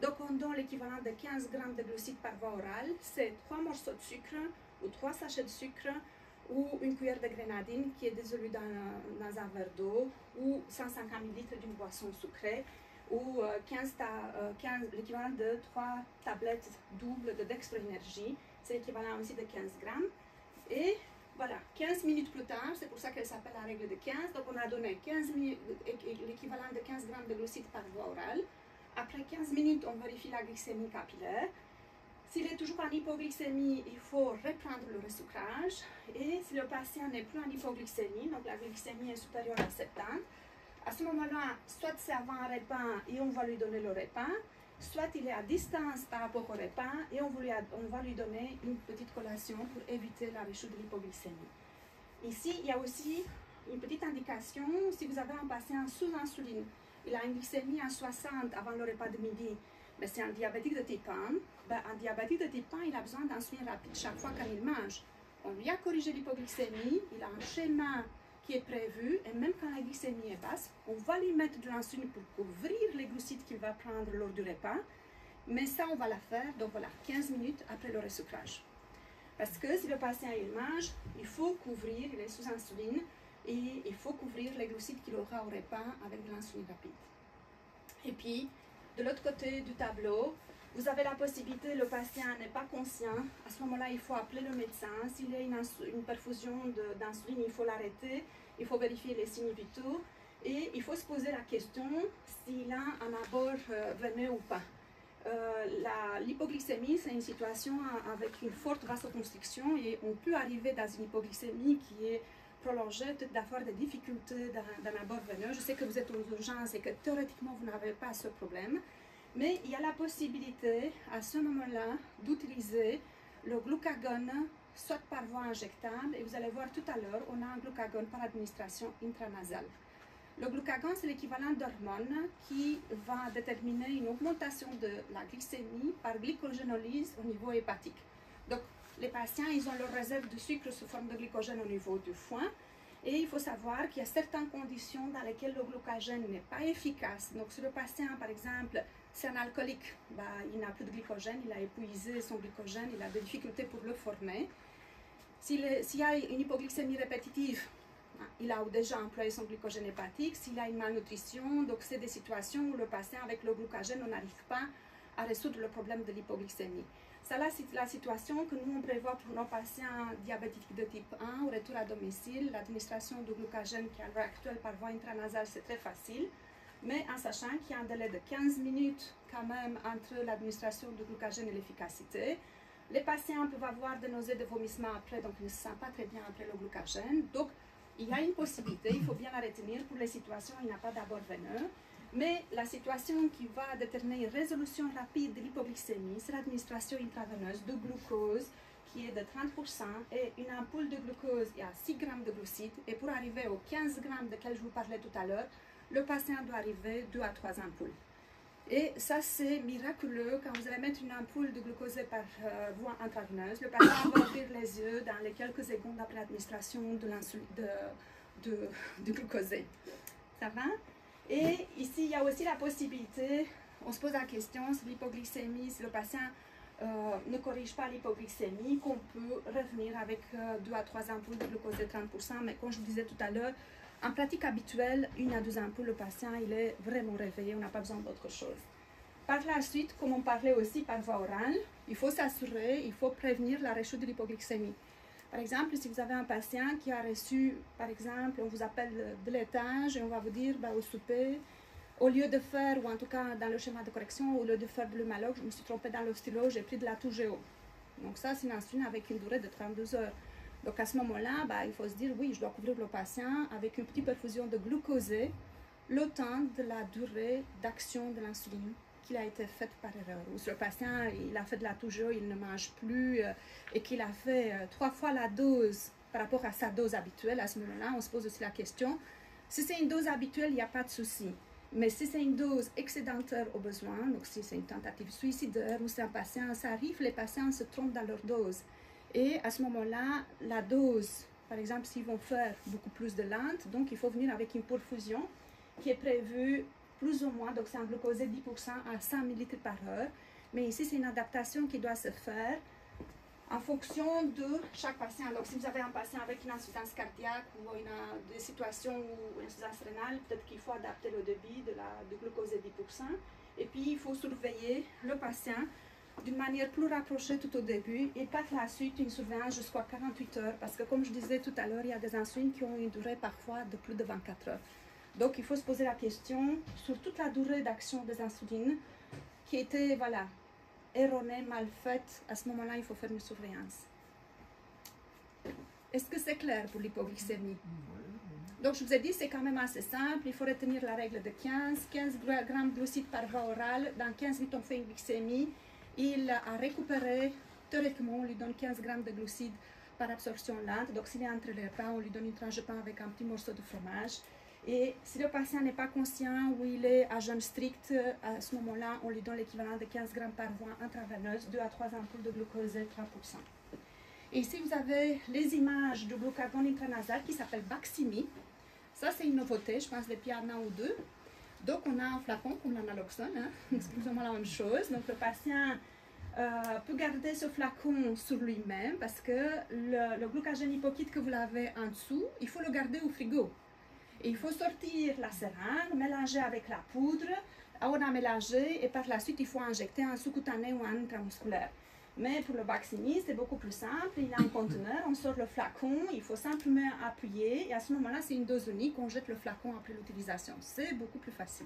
Donc, on donne l'équivalent de 15 grammes de glucides par voie orale. C'est 3 morceaux de sucre ou 3 sachets de sucre ou une cuillère de grenadine qui est dissolue dans un verre d'eau ou 150 ml d'une boisson sucrée ou l'équivalent de 3 tablettes doubles de dextroénergie. C'est l'équivalent aussi de 15 grammes. Et voilà, 15 minutes plus tard, c'est pour ça qu'elle s'appelle la règle de 15. Donc, on a donné l'équivalent de 15 grammes de glucides par voie orale. Après 15 minutes, on vérifie la glycémie capillaire. S'il est toujours en hypoglycémie, il faut reprendre le resucrage. Et si le patient n'est plus en hypoglycémie, donc la glycémie est supérieure à 70, à ce moment-là, soit c'est avant un repas et on va lui donner le repas, soit il est à distance par rapport au repas et on va lui donner une petite collation pour éviter la rechute de l'hypoglycémie. Ici, il y a aussi une petite indication, si vous avez un patient sous insuline, il a une glycémie à 60 avant le repas de midi, Mais c'est un diabétique de type 1. Ben, un diabétique de type 1, il a besoin d'insuline rapide chaque fois qu'il mange. On lui a corrigé l'hypoglycémie, il a un schéma qui est prévu, et même quand la glycémie est basse, on va lui mettre de l'insuline pour couvrir les glucides qu'il va prendre lors du repas. Mais ça, on va la faire, donc voilà, 15 minutes après le resucrage. Parce que si le patient il mange, il faut couvrir, il est sous insuline, et il faut couvrir les glucides qu'il aura au repas avec de l'insuline rapide. Et puis, de l'autre côté du tableau, vous avez la possibilité, le patient n'est pas conscient, à ce moment-là, il faut appeler le médecin. S'il y a une perfusion d'insuline, il faut l'arrêter, il faut vérifier les signes vitaux, et il faut se poser la question s'il a un abord veineux ou pas. L'hypoglycémie, c'est une situation avec une forte vasoconstriction et on peut arriver dans une hypoglycémie qui est prolongée, peut-être d'avoir des difficultés d'un abord veineux. Je sais que vous êtes aux urgences et que théoriquement vous n'avez pas ce problème, mais il y a la possibilité à ce moment-là d'utiliser le glucagon soit par voie injectable, et vous allez voir tout à l'heure, on a un glucagon par administration intranasale. Le glucagon, c'est l'équivalent d'hormone qui va déterminer une augmentation de la glycémie par glycogénolyse au niveau hépatique. Donc, les patients, ils ont leur réserve de sucre sous forme de glycogène au niveau du foie. Et il faut savoir qu'il y a certaines conditions dans lesquelles le glucogène n'est pas efficace. Donc, si le patient, par exemple, c'est un alcoolique, il n'a plus de glycogène, il a épuisé son glycogène, il a des difficultés pour le former. S'il y a une hypoglycémie répétitive, il a déjà employé son glycogène hépatique. S'il a une malnutrition, donc c'est des situations où le patient avec le glucogène, on n'arrive pas à résoudre le problème de l'hypoglycémie. Ça là, c'est la situation que nous on prévoit pour nos patients diabétiques de type 1 au retour à domicile. L'administration du glucogène qui est à l'heure actuelle par voie intranasale, c'est très facile, mais en sachant qu'il y a un délai de 15 minutes quand même entre l'administration du glucogène et l'efficacité. Les patients peuvent avoir des nausées, des vomissements après, donc ils ne se sentent pas très bien après le glucogène. Donc, il y a une possibilité, il faut bien la retenir pour les situations où il n'y a pas d'abord veineux. Mais la situation qui va déterminer une résolution rapide de l'hypoglycémie, c'est l'administration intraveineuse de glucose qui est de 30% et une ampoule de glucose, il y a 6 grammes de glucides. Et pour arriver aux 15 grammes desquels je vous parlais tout à l'heure, le patient doit arriver 2 à 3 ampoules. Et ça, c'est miraculeux quand vous allez mettre une ampoule de glucose par voie intraveineuse. Le patient va ouvrir les yeux dans les quelques secondes après l'administration de glucosé. Ça va? Et ici, il y a aussi la possibilité, on se pose la question, si l'hypoglycémie, si le patient ne corrige pas l'hypoglycémie, qu'on peut revenir avec 2 à 3 ampoules de glucose de 30%. Mais comme je vous disais tout à l'heure, en pratique habituelle, 1 à 2 ampoules, le patient il est vraiment réveillé, on n'a pas besoin d'autre chose. Par la suite, comme on parlait aussi par voie orale, il faut s'assurer, il faut prévenir la rechute de l'hypoglycémie. Par exemple, si vous avez un patient qui a reçu, par exemple, on vous appelle de laitage et on va vous dire au souper, au lieu de faire, ou en tout cas dans le schéma de correction, au lieu de faire de l'humalogue, je me suis trompée dans le stylo, j'ai pris de la Toujeo. Donc ça, c'est une insuline avec une durée de 32 heures. Donc à ce moment-là, il faut se dire, oui, je dois couvrir le patient avec une petite perfusion de glucosé le temps de la durée d'action de l'insuline qui a été faite par erreur. Ou si le patient, il a fait de la Toujeo, il ne mange plus et qu'il a fait 3 fois la dose par rapport à sa dose habituelle, à ce moment-là, on se pose aussi la question, si c'est une dose habituelle, il n'y a pas de souci. Mais si c'est une dose excédentaire au besoin, donc si c'est une tentative suicidaire ou c'est un patient, ça arrive, les patients se trompent dans leur dose. Et à ce moment-là, la dose, par exemple, s'ils vont faire beaucoup plus de lente, donc il faut venir avec une perfusion qui est prévue plus ou moins, donc c'est un glucosé 10% à 100 ml par heure. Mais ici, c'est une adaptation qui doit se faire en fonction de chaque patient. Donc, si vous avez un patient avec une insuffisance cardiaque ou des situations où une insuffisance rénale, peut-être qu'il faut adapter le débit de glucosé 10%. Et puis, il faut surveiller le patient d'une manière plus rapprochée tout au début et par la suite une surveillance jusqu'à 48 heures parce que comme je disais tout à l'heure, il y a des insulines qui ont une durée parfois de plus de 24 heures. Donc il faut se poser la question sur toute la durée d'action des insulines qui était erronée, mal faite. À ce moment-là, il faut faire une surveillance. Est-ce que c'est clair pour l'hypoglycémie? Donc je vous ai dit, c'est quand même assez simple. Il faut retenir la règle de 15 grammes de glucides par voie orale. Dans 15 minutes, on fait une glycémie. Il a récupéré, théoriquement, on lui donne 15 grammes de glucides par absorption lente. Donc, s'il est entre les repas, on lui donne une tranche de pain avec un petit morceau de fromage. Et si le patient n'est pas conscient ou il est à jeûne strict, à ce moment-là, on lui donne l'équivalent de 15 grammes par voie intraveineuse, 2 à 3 ampoules de glucose 3%. Et ici, vous avez les images du glucagon intranasal qui s'appelle Baqsimi. Ça, c'est une nouveauté, je pense, depuis un an ou deux. Donc, on a un flacon comme l'analoxone, hein, c'est plus ou moins la même chose. Donc, le patient peut garder ce flacon sur lui-même parce que le glucagène hypokite que vous l'avez en dessous, il faut le garder au frigo. Et il faut sortir la seringue, mélanger avec la poudre, on a mélangé et par la suite il faut injecter un sous-cutané ou un intramusculaire. Mais pour le Baqsimi, c'est beaucoup plus simple, il y a un conteneur, on sort le flacon, il faut simplement appuyer et à ce moment-là c'est une dose unique, on jette le flacon après l'utilisation. C'est beaucoup plus facile.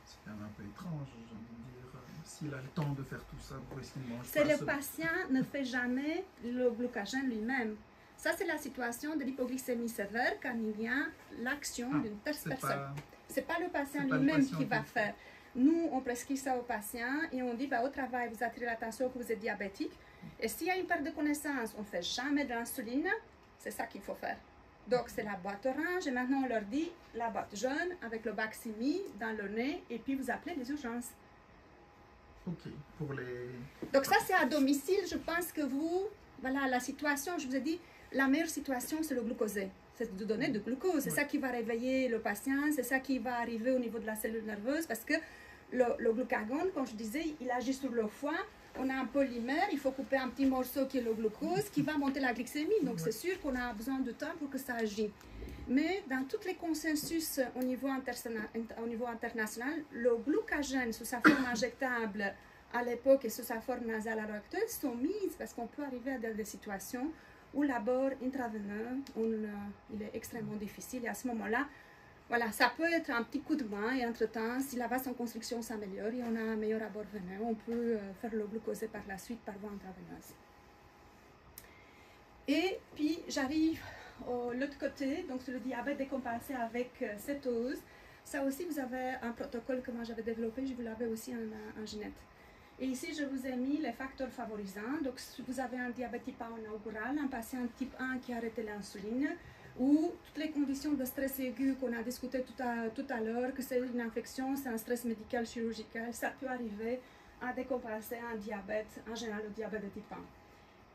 C'est quand même un peu étrange, j'ai envie de dire, s'il a le temps de faire tout ça, pourquoi est-ce qu'il mange pas? C'est le patient ne fait jamais le glucagène lui-même. Ça, c'est la situation de l'hypoglycémie sévère quand il y a l'action d'une tierce personne. Ce n'est pas le patient lui-même qui va faire. Nous, on prescrit ça au patient et on dit, bah, au travail, vous attirez l'attention que vous êtes diabétique. Et s'il y a une perte de connaissance, on ne fait jamais de l'insuline, c'est ça qu'il faut faire. Donc, c'est la boîte orange et maintenant, on leur dit la boîte jaune avec le Baqsimi dans le nez et puis vous appelez les urgences. Ok, pour les... Donc, ça, c'est à domicile. Je pense que vous, voilà, la situation, je vous ai dit, la meilleure situation, c'est le glucosé. C'est de donner du glucose. C'est ça qui va réveiller le patient, c'est ça qui va arriver au niveau de la cellule nerveuse parce que le glucagon, comme je disais, il agit sur le foie. On a un polymère, il faut couper un petit morceau qui est le glucose qui va monter la glycémie. Donc, c'est sûr qu'on a besoin de temps pour que ça agisse. Mais dans tous les consensus au niveau international, le glucagène sous sa forme injectable à l'époque et sous sa forme nasale à l'heure actuelle sont mises parce qu'on peut arriver à des situations où l'abord intraveineux, il est extrêmement difficile. Et à ce moment-là, voilà, ça peut être un petit coup de main. Et entre-temps, si la vasoconstriction s'améliore et on a un meilleur abord veineux, on peut faire le glucosé par la suite par voie intraveineuse. Et puis, j'arrive de l'autre côté, donc sur le diabète décompensé avec cétose. Ça aussi, vous avez un protocole que moi j'avais développé, je vous l'avais aussi en Ginette. Et ici, je vous ai mis les facteurs favorisants. Donc, si vous avez un diabète type 1 inaugural, un patient type 1 qui a arrêté l'insuline, ou toutes les conditions de stress aigu qu'on a discuté tout à l'heure, que c'est une infection, c'est un stress médical chirurgical, ça peut arriver à décompenser un diabète, en général le diabète de type 1.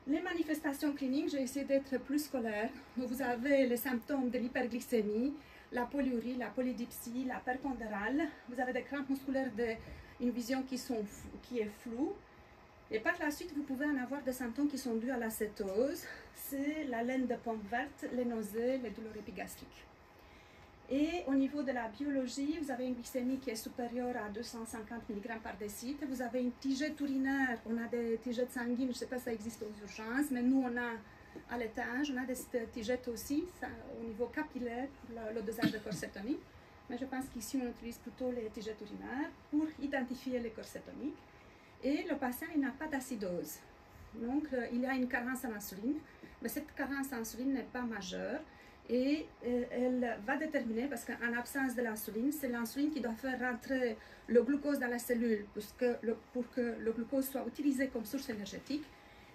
Les manifestations cliniques, j'ai essayé d'être plus scolaire. Vous avez les symptômes de l'hyperglycémie, la polyurie, la polydipsie, la perpondérale. Vous avez des crampes musculaires, une vision qui est floue. Et par la suite, vous pouvez en avoir des symptômes qui sont dus à la cétose. C'est la laine de pomme verte, les nausées, les douleurs épigastriques. Et au niveau de la biologie, vous avez une glycémie qui est supérieure à 250 mg par décilitre. Vous avez une tigette urinaire, on a des tigettes sanguines, je ne sais pas si ça existe aux urgences, mais nous on a à l'étage, on a des tigettes aussi ça, au niveau capillaire pour le dosage de corps cétonique. Mais je pense qu'ici on utilise plutôt les tigettes urinaires pour identifier les corps cétoniques. Et le patient il n'a pas d'acidose. Donc il y a une carence en insuline, mais cette carence en insuline n'est pas majeure. Et elle va déterminer, parce qu'en absence de l'insuline, c'est l'insuline qui doit faire rentrer le glucose dans la cellule pour que le glucose soit utilisé comme source énergétique.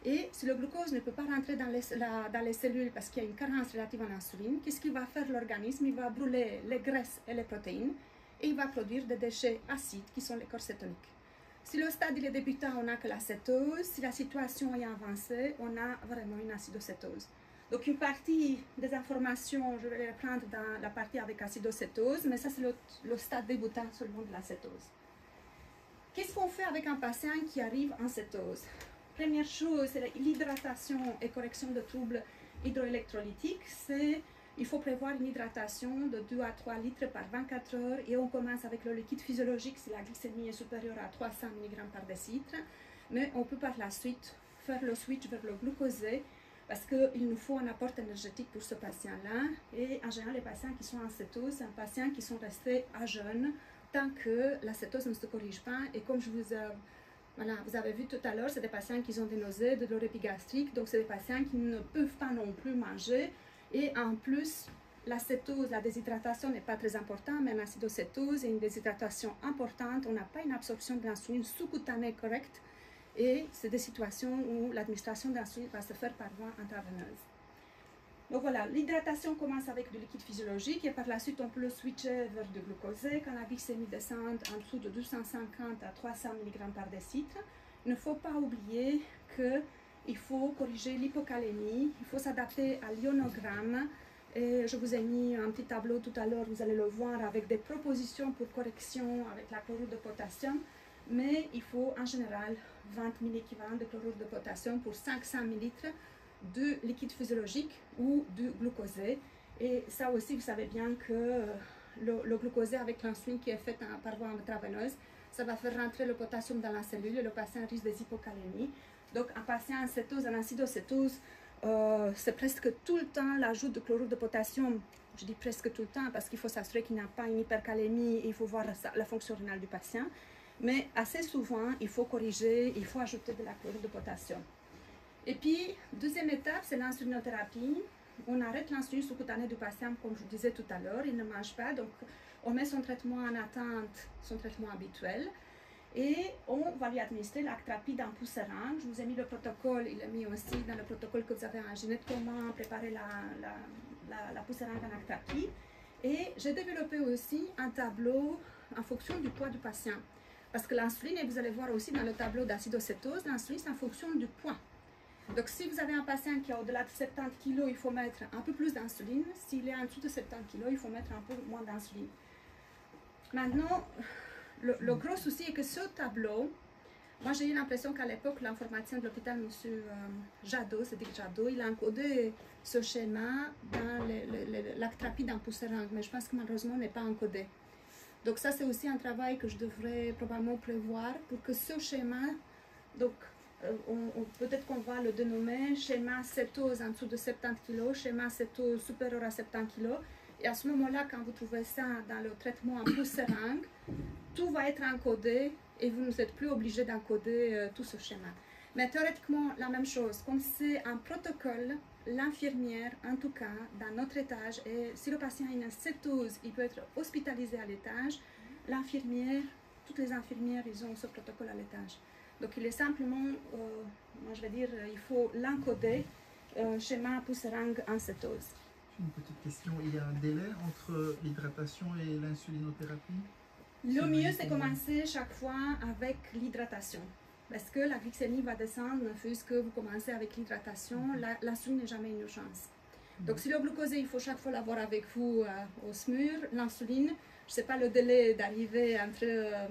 Et si le glucose ne peut pas rentrer dans les cellules parce qu'il y a une carence relative en insuline, qu'est-ce qu'il va faire l'organisme? Il va brûler les graisses et les protéines et il va produire des déchets acides qui sont les corps cétoniques. Si le stade il est débutant, on n'a que la cétose. Si la situation est avancée, on a vraiment une acidocétose. Donc, une partie des informations, je vais les reprendre dans la partie avec acidocétose, mais ça, c'est le stade débutant seulement de la cétose. Qu'est-ce qu'on fait avec un patient qui arrive en cétose? Première chose, c'est l'hydratation et correction de troubles hydroélectrolytiques. Il faut prévoir une hydratation de 2 à 3 litres par 24 heures et on commence avec le liquide physiologique si la glycémie est supérieure à 300 mg par décilitre. Mais on peut par la suite faire le switch vers le glucosé parce qu'il nous faut un apport énergétique pour ce patient-là. Et en général, les patients qui sont en cétose, c'est un patient qui sont restés à jeûne tant que la cétose ne se corrige pas. Et comme je vous avez vu tout à l'heure, c'est des patients qui ont des nausées, des douleurs épigastriques. Donc, c'est des patients qui ne peuvent pas non plus manger. Et en plus, la cétose, la déshydratation n'est pas très importante, mais en acidocétose et une déshydratation importante, on n'a pas une absorption de l'insuline sous-cutanée correcte. Et c'est des situations où l'administration d'insuline va se faire par voie intraveineuse. Donc voilà, l'hydratation commence avec du liquide physiologique et par la suite on peut le switcher vers du glucosé quand la glycémie descend en dessous de 250 à 300 mg par décilitre. Il ne faut pas oublier qu'il faut corriger l'hypocalémie, il faut s'adapter à l'ionogramme. Et je vous ai mis un petit tableau tout à l'heure, vous allez le voir, avec des propositions pour correction avec la chlorure de potassium. Mais il faut en général 20 000 équivalents de chlorure de potassium pour 500 ml de liquide physiologique ou du glucosé. Et ça aussi, vous savez bien que le glucosé avec l'insuline qui est faite par voie intraveineuse, ça va faire rentrer le potassium dans la cellule et le patient risque des hypocalémies. Donc, un patient en cétose, en acidocétose, c'est presque tout le temps l'ajout de chlorure de potassium. Je dis presque tout le temps parce qu'il faut s'assurer qu'il n'y a pas une hypercalémie et il faut voir la fonction rénale du patient. Mais assez souvent, il faut corriger, il faut ajouter de la chlorure de potassium. Et puis, deuxième étape, c'est l'insulinothérapie. On arrête l'insuline sous-cutanée du patient, comme je vous disais tout à l'heure, il ne mange pas, donc on met son traitement en attente, son traitement habituel, et on va lui administrer l'actrapide en pousseringue. Je vous ai mis le protocole, il est mis aussi dans le protocole que vous avez en Ginette, comment préparer la pousseringue en actrapide. Et j'ai développé aussi un tableau en fonction du poids du patient. Parce que l'insuline, et vous allez voir aussi dans le tableau d'acidocétose, l'insuline c'est en fonction du poids. Donc si vous avez un patient qui est au-delà de 70 kg, il faut mettre un peu plus d'insuline. S'il est en dessous de 70 kg, il faut mettre un peu moins d'insuline. Maintenant, le gros souci est que ce tableau, moi j'ai eu l'impression qu'à l'époque, l'informaticien de l'hôpital, M. Jadot, Cédric Jadot, il a encodé ce schéma dans l'actrapide en pousseringue, mais je pense que malheureusement, il n'est pas encodé. Donc ça, c'est aussi un travail que je devrais probablement prévoir pour que ce schéma, donc peut-être qu'on va le dénommer schéma cétose en dessous de 70 kg, schéma cétose supérieur à 70 kg. Et à ce moment-là, quand vous trouvez ça dans le traitement en pousseringue, tout va être encodé et vous n'êtes plus obligé d'encoder tout ce schéma. Mais théoriquement, la même chose. Comme c'est un protocole, l'infirmière, en tout cas, dans notre étage, et si le patient a une cétose, il peut être hospitalisé à l'étage, l'infirmière, toutes les infirmières, ils ont ce protocole à l'étage. Donc, il est simplement, moi je vais dire, il faut l'encoder, schéma pousseringue en cétose. Une petite question, il y a un délai entre l'hydratation et l'insulinothérapie? Le mieux, c'est commencer chaque fois avec l'hydratation. Parce que la glycémie va descendre, puisque vous commencez avec l'hydratation, l'insuline n'est jamais une urgence. Donc, si le glucosé, il faut chaque fois l'avoir avec vous au SMUR, l'insuline, je ne sais pas le délai d'arriver entre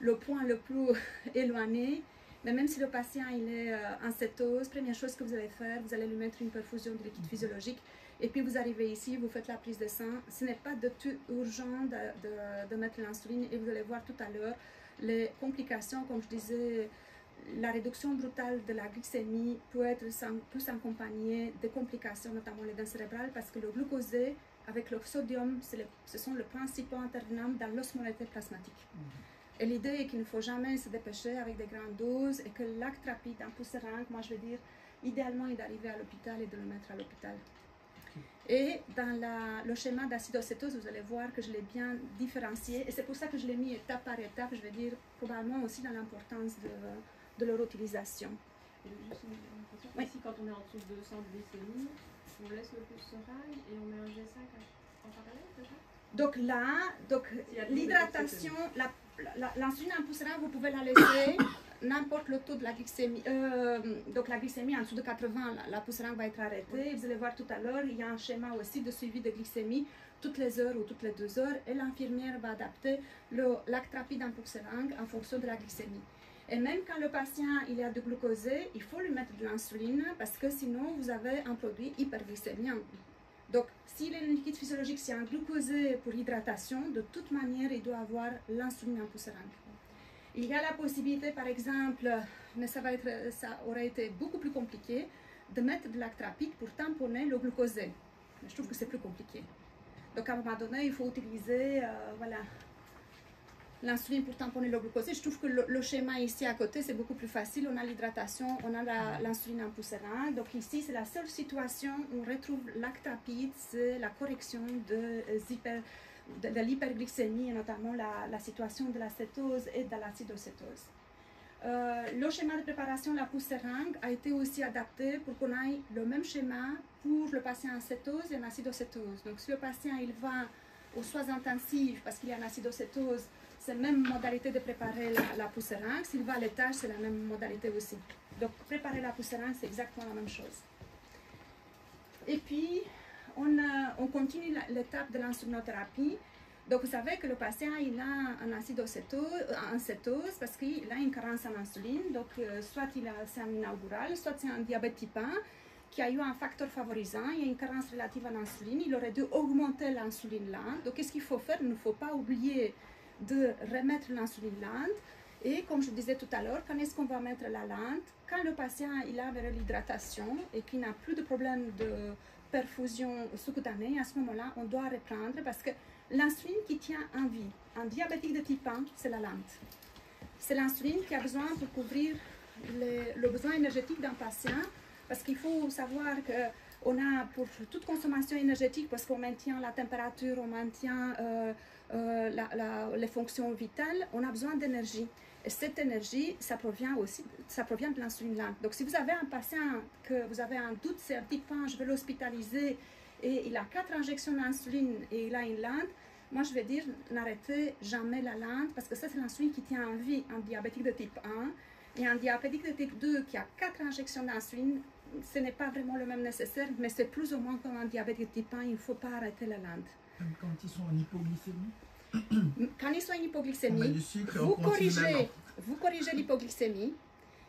le point le plus éloigné, mais même si le patient il est en cétose, première chose que vous allez faire, vous allez lui mettre une perfusion de liquide physiologique, et puis vous arrivez ici, vous faites la prise de sang. Ce n'est pas de tout urgent de mettre l'insuline, et vous allez voir tout à l'heure les complications, comme je disais, la réduction brutale de la glycémie peut s'accompagner de complications, notamment les dents cérébrales, parce que le glucosé avec le sodium, ce sont les principaux intervenants dans l'osmolarité plasmatique. Et l'idée est qu'il ne faut jamais se dépêcher avec des grandes doses et que l'actrapide en pousseringue, moi je veux dire, idéalement est d'arriver à l'hôpital et de le mettre à l'hôpital. Et dans le schéma d'acidocétose, vous allez voir que je l'ai bien différencié. Et c'est pour ça que je l'ai mis étape par étape, je vais dire probablement aussi dans l'importance de leur utilisation. Juste une question. Oui. Ici, quand on est en dessous de 100 de glycémie, on laisse le pousseringue et on met un G5 en parallèle, c'est ça? Donc là, l'hydratation, l'insuline en pousseringue, vous pouvez la laisser n'importe le taux de la glycémie. Donc la glycémie en dessous de 80, la pousseringue va être arrêtée. Vous allez voir tout à l'heure, il y a un schéma aussi de suivi de glycémie toutes les heures ou toutes les 2 heures, et l'infirmière va adapter l'actrapide en pousseringue en fonction de la glycémie. Et même quand le patient il a du glucosé, il faut lui mettre de l'insuline parce que sinon vous avez un produit hyperglycémiant. Donc, s'il est un liquide physiologique, c'est un glucosé pour hydratation, de toute manière, il doit avoir l'insuline en pousseringue. Il y a la possibilité, par exemple, mais ça aurait été beaucoup plus compliqué, de mettre de l'actrapide pour tamponner le glucosé. Mais je trouve que c'est plus compliqué. Donc, à un moment donné, il faut utiliser, l'insuline pour tamponner le glucosé. Je trouve que le schéma ici à côté, c'est beaucoup plus facile. On a l'hydratation, on a l'insuline en pousseringue. Donc ici, c'est la seule situation où on retrouve l'actrapide, c'est la correction de l'hyperglycémie, et notamment la situation de la cétose et de l'acidocétose. Le schéma de préparation de la pousse seringue a été aussi adapté pour qu'on ait le même schéma pour le patient en cétose et en acidocétose. Donc si le patient il va aux soins intensifs parce qu'il est en acidocétose, c'est la même modalité de préparer la pousse seringue. S'il va à l'étage, c'est la même modalité aussi. Donc préparer la pousse seringue, c'est exactement la même chose. Et puis, on continue l'étape de l'insulinothérapie. Donc, vous savez que le patient, il a un cétose parce qu'il a une carence en insuline. Donc, soit c'est un inaugural, soit c'est un diabète type 1 qui a eu un facteur favorisant. Il y a une carence relative en insuline. Il aurait dû augmenter l'insuline lente. Donc, qu'est-ce qu'il faut faire? Il ne faut pas oublier de remettre l'insuline lente. Et comme je disais tout à l'heure, quand est-ce qu'on va mettre la lente? Quand le patient il a vers l'hydratation et qu'il n'a plus de problème de perfusion sous-cutanée, à ce moment-là, on doit reprendre parce que l'insuline qui tient en vie, un diabétique de type 1, c'est la lente. C'est l'insuline qui a besoin pour couvrir le besoin énergétique d'un patient parce qu'il faut savoir qu'on a pour toute consommation énergétique, parce qu'on maintient la température, on maintient les fonctions vitales, on a besoin d'énergie. Et cette énergie, ça provient de l'insuline lente. Donc, si vous avez un patient que vous avez un doute, c'est un type 1, je vais l'hospitaliser et il a 4 injections d'insuline et il a une lente, moi je vais dire n'arrêtez jamais la lente parce que ça c'est l'insuline qui tient en vie un diabétique de type 1 et un diabétique de type 2 qui a 4 injections d'insuline, ce n'est pas vraiment le même nécessaire, mais c'est plus ou moins comme un diabétique de type 1, il ne faut pas arrêter la lente. Même quand ils sont en hypoglycémie? Quand ils sont en hypoglycémie, on met du sucre et vous corrigez l'hypoglycémie.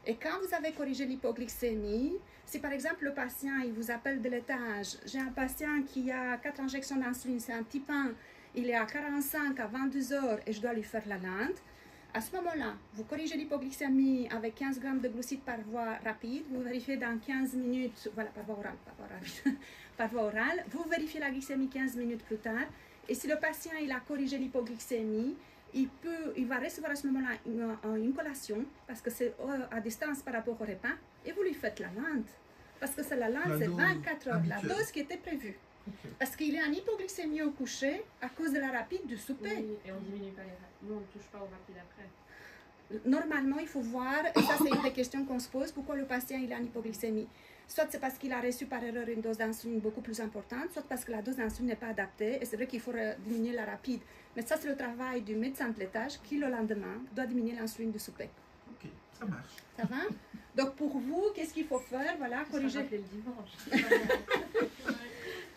Et quand vous avez corrigé l'hypoglycémie, si par exemple le patient il vous appelle de l'étage, j'ai un patient qui a 4 injections d'insuline, c'est un type 1, il est à 45 à 22 heures et je dois lui faire la lente, à ce moment-là, vous corrigez l'hypoglycémie avec 15 grammes de glucides par voie rapide, vous vérifiez dans 15 minutes, voilà, par voie orale, par voie orale, vous vérifiez la glycémie 15 minutes plus tard. Et si le patient il a corrigé l'hypoglycémie, il va recevoir à ce moment-là une collation parce que c'est à distance par rapport au repas et vous lui faites la lente. Parce que c'est la lente, c'est 24 heures, habituelle. la dose qui était prévue. Okay. Parce qu'il est en hypoglycémie au coucher à cause de la rapide du souper. Oui, et on diminue pas les rapides. Nous, on ne touche pas au rapide après. Normalement, il faut voir, et ça c'est une des questions qu'on se pose, pourquoi le patient il est en hypoglycémie. Soit c'est parce qu'il a reçu par erreur une dose d'insuline beaucoup plus importante, soit parce que la dose d'insuline n'est pas adaptée, et c'est vrai qu'il faut diminuer la rapide. Mais ça c'est le travail du médecin de l'étage qui le lendemain doit diminuer l'insuline du souper. Ok, ça marche. Ça va? Donc pour vous, qu'est-ce qu'il faut faire? Voilà, corriger. Le dimanche.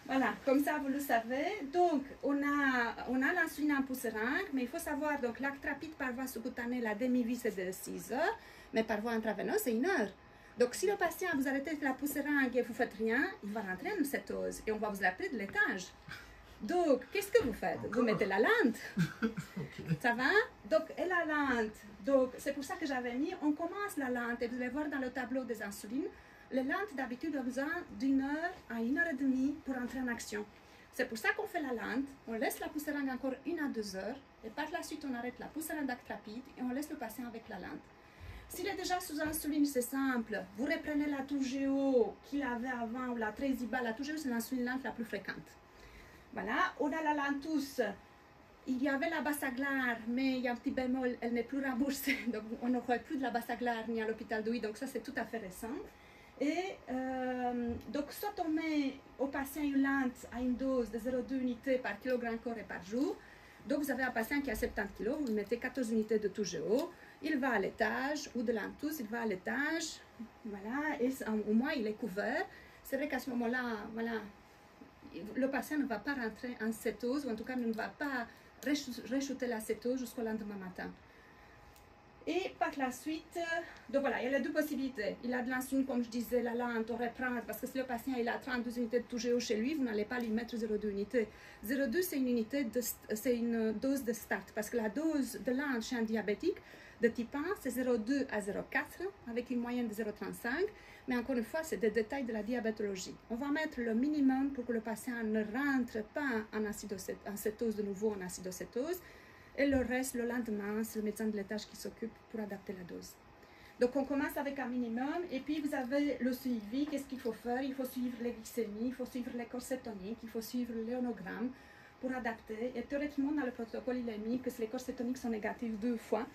Voilà, comme ça vous le savez. Donc on a l'insuline en pousse seringue, mais il faut savoir, donc l'acte rapide par voie sous-cutanée, la demi-vie c'est de 6 heures, mais par voie intraveineuse c'est 1 heure. Donc si le patient vous arrêtez la pousse seringue et vous faites rien, il va rentrer en cétose et on va vous appeler de l'étage. Donc qu'est-ce que vous faites? Vous mettez la lente. Okay. Ça va? Donc et la lente. Donc c'est pour ça que j'avais mis, on commence la lente et vous allez voir dans le tableau des insulines. Les lentes d'habitude ont besoin d'1 heure à 1 heure et demie pour entrer en action. C'est pour ça qu'on fait la lente, on laisse la pousse seringue encore 1 à 2 heures et par la suite on arrête la pousse seringue d'acte rapide et on laisse le patient avec la lente. S'il est déjà sous insuline, c'est simple, vous reprenez la Toujeo qu'il avait avant ou la Tresiba. La Toujeo c'est l'insuline lente la plus fréquente. Voilà, on a la Lantus. Il y avait la Basaglar, mais il y a un petit bémol, elle n'est plus remboursée, donc on n'aurait plus de la Basaglar ni à l'hôpital d'Ouy, donc ça c'est tout à fait récent. Et donc, soit on met au patient une lente à une dose de 0,2 unités par kilogramme corps et par jour. Donc, vous avez un patient qui a 70 kg, vous lui mettez 14 unités de Toujeo, il va à l'étage, ou de l'Antus, il va à l'étage, voilà, et au moins il est couvert. C'est vrai qu'à ce moment-là, voilà, le patient ne va pas rentrer en cétose, ou en tout cas ne va pas réchuter la cétose jusqu'au lendemain matin. Et par la suite, donc voilà, il y a les deux possibilités. Il a de l'insuline, comme je disais, la lente, on reprend, parce que si le patient il a 32 unités de Toujeo chez lui, vous n'allez pas lui mettre 0,2 unités. 0,2 c'est une dose de start, parce que la dose de lente chez un diabétique de type 1, c'est 0,2 à 0,4, avec une moyenne de 0,35. Mais encore une fois, c'est des détails de la diabétologie. On va mettre le minimum pour que le patient ne rentre pas en cétose de nouveau en acidocétose. Et le reste, le lendemain, c'est le médecin de l'étage qui s'occupe pour adapter la dose. Donc, on commence avec un minimum. Et puis, vous avez le suivi. Qu'est-ce qu'il faut faire? Il faut suivre les glycémies, il faut suivre les corps cétoniques, il faut suivre le léonogramme pour adapter. Et théoriquement, dans le protocole, il est mis que les corps cétoniques sont négatifs 2 fois.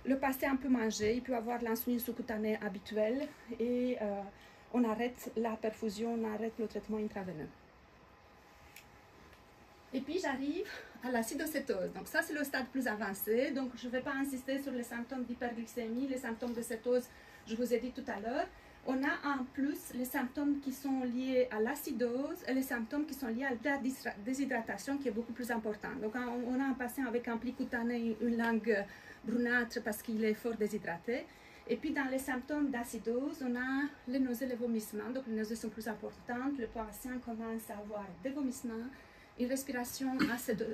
le patient peut manger, il peut avoir l'insuline sous-cutanée habituelle et on arrête la perfusion, on arrête le traitement intraveineux. Et puis j'arrive à l'acidocétose. Donc ça c'est le stade plus avancé. Donc je ne vais pas insister sur les symptômes d'hyperglycémie, les symptômes de cétose, je vous ai dit tout à l'heure. On a en plus les symptômes qui sont liés à l'acidose et les symptômes qui sont liés à la déshydratation qui est beaucoup plus important. Donc on a un patient avec un pli cutané, une langue brunâtre parce qu'il est fort déshydraté. Et puis dans les symptômes d'acidose, on a les nausées et les vomissements. Donc les nausées sont plus importantes, le patient commence à avoir des vomissements, une respiration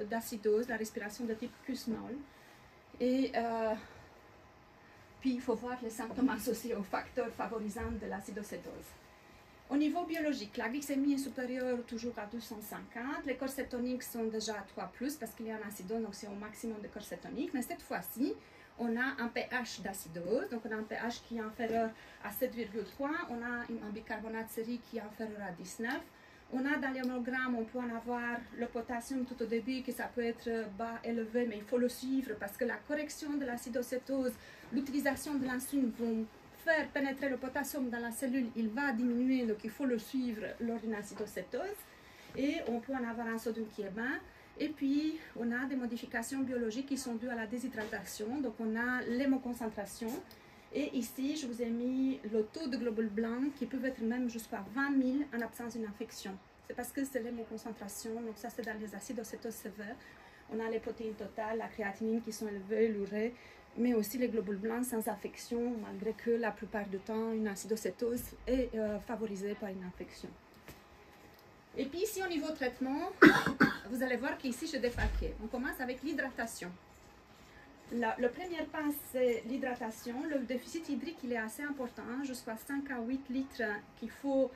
d'acidose, la respiration de type Kussmaul. Et puis il faut voir les symptômes associés aux facteurs favorisants de l'acidocétose. Au niveau biologique, la glycémie est supérieure toujours à 250. Les corps cétoniques sont déjà à 3+, parce qu'il y a un acidose, donc c'est au maximum de corps cétoniques. Mais cette fois-ci, on a un pH d'acidose, donc on a un pH qui est inférieur à 7,3. On a un bicarbonate sérique qui est inférieur à 19. On a dans l'hémogramme, on peut en avoir le potassium tout au début, que ça peut être bas élevé, mais il faut le suivre parce que la correction de l'acidocétose, l'utilisation de l'insuline vont faire pénétrer le potassium dans la cellule, il va diminuer, donc il faut le suivre lors d'une acidocétose. Et on peut en avoir un sodium qui est bas. Et puis, on a des modifications biologiques qui sont dues à la déshydratation, donc on a l'hémoconcentration. Et ici, je vous ai mis le taux de globules blancs qui peuvent être même jusqu'à 20 000 en absence d'une infection. C'est parce que c'est l'hémoconcentration, donc ça c'est dans les acidocétoses sévères. On a les protéines totales, la créatinine qui sont élevées, l'urée, mais aussi les globules blancs sans affection, malgré que la plupart du temps, une acidocétose est favorisée par une infection. Et puis ici, au niveau traitement, vous allez voir qu'ici, je défalquais. On commence avec l'hydratation. Le premier pas, c'est l'hydratation. Le déficit hydrique, il est assez important, jusqu'à 5 à 8 litres qu'il faut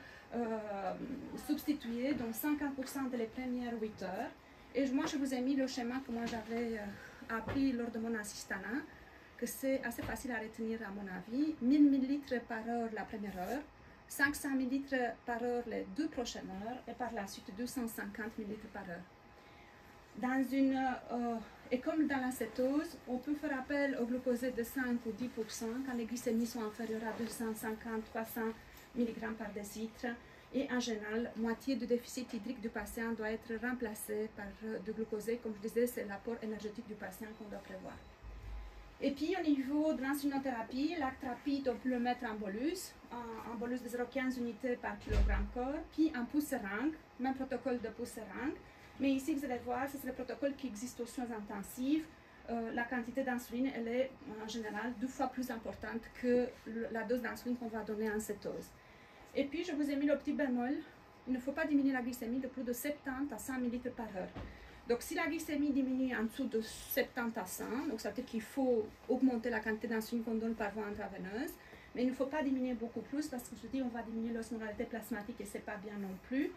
substituer, donc 50% de les premières 8 heures. Et moi, je vous ai mis le schéma que moi j'avais appris lors de mon assistanat, que c'est assez facile à retenir à mon avis. 1000 ml par heure la première heure, 500 ml par heure les 2 prochaines heures, et par la suite 250 ml par heure. Dans une, et comme dans la cétose, on peut faire appel au glucosé de 5 ou 10% quand les glycémies sont inférieures à 250-300 mg par décilitre. Et en général, moitié du déficit hydrique du patient doit être remplacé par du glucosé. Comme je disais, c'est l'apport énergétique du patient qu'on doit prévoir. Et puis au niveau de l'insulinothérapie, l'actrapide, on peut le mettre en bolus de 0,15 unités par kilogramme corps, puis en pouce seringue, même protocole de pouce seringue. Mais ici, vous allez voir, c'est le protocole qui existe aux soins intensifs. La quantité d'insuline, elle est en général 2 fois plus importante que la dose d'insuline qu'on va donner en cétose. Et puis, je vous ai mis le petit bémol. Il ne faut pas diminuer la glycémie de plus de 70 à 100 ml par heure. Donc, si la glycémie diminue en dessous de 70 à 100, donc ça veut dire qu'il faut augmenter la quantité d'insuline qu'on donne par voie intraveineuse. Mais il ne faut pas diminuer beaucoup plus parce que je dis on va diminuer l'osmolarité plasmatique et ce n'est pas bien non plus.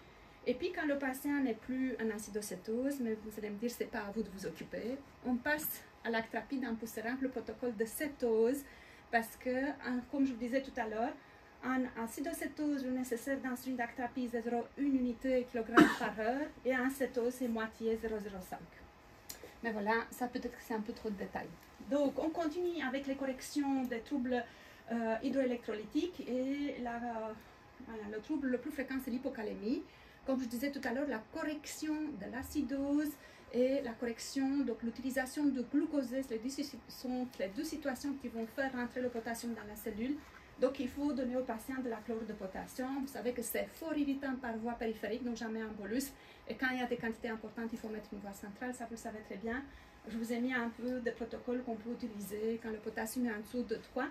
Et puis, quand le patient n'est plus en acidocétose, mais vous allez me dire, ce n'est pas à vous de vous occuper, on passe à l'actrapide en pouce seringue, le protocole de cétose, parce que, comme je vous disais tout à l'heure, en acidocétose, le nécessaire d'insuline d'actrapide, c'est 0,1 unité kilogramme par heure, et en cétose, c'est moitié 0,05. Mais voilà, ça peut-être que c'est un peu trop de détails. Donc, on continue avec les corrections des troubles hydroélectrolytiques, et le trouble le plus fréquent, c'est l'hypocalémie. Comme je disais tout à l'heure, la correction de l'acidose et la correction, donc l'utilisation de glucosé, sont les 2 situations qui vont faire rentrer le potassium dans la cellule. Donc, il faut donner au patient de la chlorure de potassium. Vous savez que c'est fort irritant par voie périphérique, donc jamais en bolus. Et quand il y a des quantités importantes, il faut mettre une voie centrale, ça vous le savez très bien. Je vous ai mis un peu de protocoles qu'on peut utiliser quand le potassium est en dessous de 3.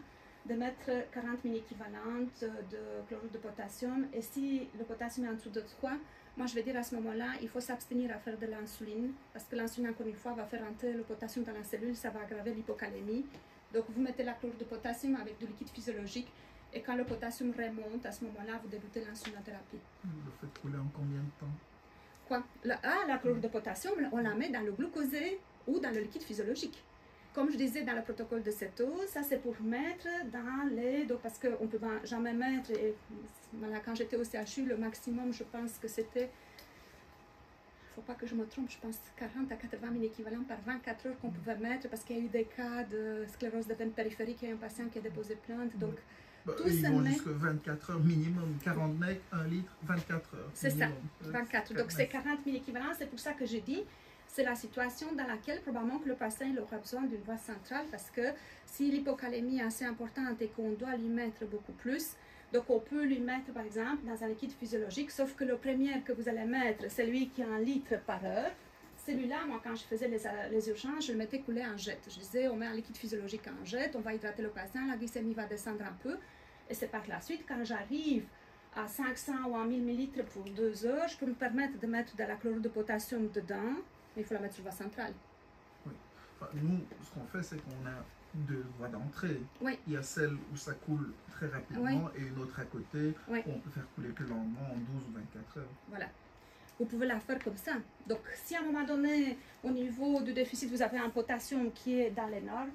De mettre 40 mini-équivalentes de chlorure de potassium. Et si le potassium est en dessous de 3, moi je vais dire à ce moment-là, il faut s'abstenir à faire de l'insuline, parce que l'insuline, encore une fois, va faire entrer le potassium dans la cellule, ça va aggraver l'hypocalémie. Donc vous mettez la chlorure de potassium avec du liquide physiologique, et quand le potassium remonte, à ce moment-là, vous débutez l'insulinothérapie. Le fait couler en combien de temps? Quoi? La chlorure de potassium, on la met dans le glucosé ou dans le liquide physiologique. Comme je disais dans le protocole de cétose, ça c'est pour mettre dans les... Donc parce qu'on ne peut jamais mettre, et voilà, quand j'étais au CHU, le maximum, je pense que c'était faut pas que je me trompe, je pense 40 à 80 000 équivalents par 24 heures qu'on pouvait mettre parce qu'il y a eu des cas de sclérose de veine périphérique, il y a un patient qui a déposé plainte. Donc, tout ils se vont met... jusqu'à 24 heures minimum, 40 mecs, 1 litre, 24 heures. C'est ça, minimum. 24. Donc, c'est 40 000 équivalents. C'est pour ça que j'ai dit, c'est la situation dans laquelle probablement que le patient il aura besoin d'une voie centrale parce que si l'hypocalémie est assez importante et qu'on doit lui mettre beaucoup plus, donc on peut lui mettre par exemple dans un liquide physiologique, sauf que le premier que vous allez mettre, c'est lui qui a 1 litre par heure. Celui-là, moi quand je faisais les urgences, je le mettais couler en jet. Je disais, on met un liquide physiologique en jet, on va hydrater le patient, la glycémie va descendre un peu. Et c'est par la suite, quand j'arrive à 500 ou à 1000 ml pour 2 heures, je peux me permettre de mettre de la chlorure de potassium dedans, mais il faut la mettre sur voie centrale. Oui. Enfin, nous, ce qu'on fait, c'est qu'on a 2 voies d'entrée. Oui. Il y a celle où ça coule très rapidement et une autre à côté où on peut faire couler plus lentement en 12 ou 24 heures. Voilà. Vous pouvez la faire comme ça. Donc, si à un moment donné, au niveau du déficit, vous avez un potassium qui est dans les normes,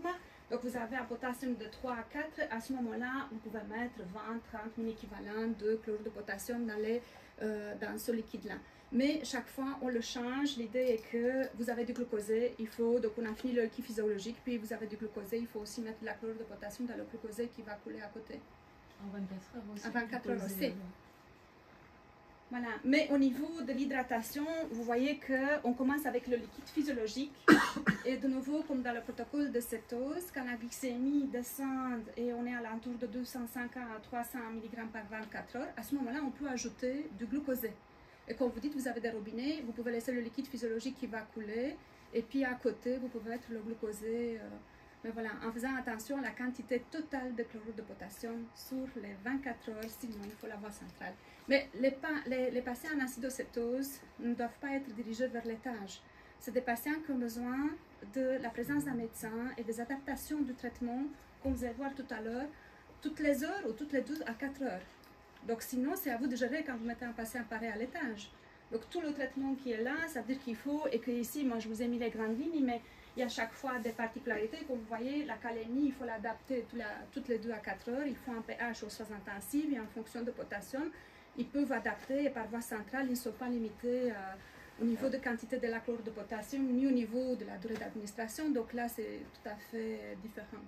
donc vous avez un potassium de 3 à 4, à ce moment-là, vous pouvez mettre 20-30 000 équivalents de chlorure de potassium dans ce liquide-là. Mais chaque fois, on le change. L'idée est que vous avez du glucosé, donc on a fini le liquide physiologique, puis vous avez du glucosé, il faut aussi mettre de la chlorure de potassium dans le glucosé qui va couler à côté. En 24 heures aussi. En 24 heures aussi. Voilà. Mais au niveau de l'hydratation, vous voyez qu'on commence avec le liquide physiologique. Et de nouveau, comme dans le protocole de cétose, quand la glycémie descend et on est à l'entour de 250 à 300 mg par 24 heures, à ce moment-là, on peut ajouter du glucosé. Et comme vous dites, vous avez des robinets, vous pouvez laisser le liquide physiologique qui va couler. Et puis à côté, vous pouvez mettre le glucosé. Mais voilà, en faisant attention à la quantité totale de chlorure de potassium sur les 24 heures, sinon il faut la voie centrale. Mais les patients en acidocétose ne doivent pas être dirigés vers l'étage. C'est des patients qui ont besoin de la présence d'un médecin et des adaptations du traitement, comme vous allez voir tout à l'heure, toutes les heures ou toutes les 12 à 4 heures. Donc sinon, c'est à vous de gérer quand vous mettez un patient pareil à l'étage. Donc tout le traitement qui est là, ça veut dire qu'il faut, et que ici, moi je vous ai mis les grandes lignes, mais il y a chaque fois des particularités. Comme vous voyez, la calémie, il faut l'adapter toutes les 2 à 4 heures. Il faut un pH aux soins intensives et en fonction de potassium, ils peuvent adapter et par voie centrale, ils ne sont pas limités au niveau de quantité de la chlorure de potassium ni au niveau de la durée d'administration. Donc là, c'est tout à fait différent.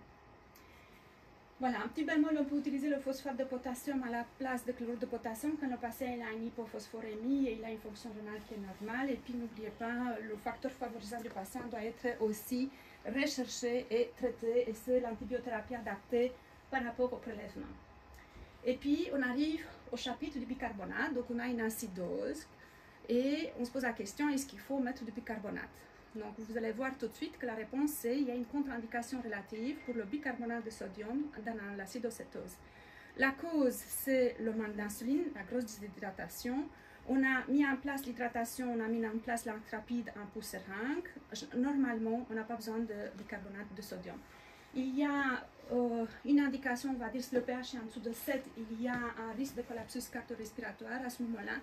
Voilà, un petit bémol, on peut utiliser le phosphate de potassium à la place de chlorure de potassium quand le patient il a une hypophosphorémie et il a une fonction rénale qui est normale. Et puis n'oubliez pas, le facteur favorisant du patient doit être aussi recherché et traité, et c'est l'antibiothérapie adaptée par rapport au prélèvement. Et puis on arrive au chapitre du bicarbonate, donc on a une acidose et on se pose la question, est-ce qu'il faut mettre du bicarbonate? Donc, vous allez voir tout de suite que la réponse c'est il y a une contre-indication relative pour le bicarbonate de sodium dans l'acidocétose. La cause, c'est le manque d'insuline, la grosse déshydratation. On a mis en place l'hydratation, on a mis en place l'antrapide en pousse-seringue. Normalement, on n'a pas besoin de bicarbonate de sodium. Il y a une indication, on va dire, si le pH est en dessous de 7, il y a un risque de collapsus cardio-respiratoire. À ce moment-là,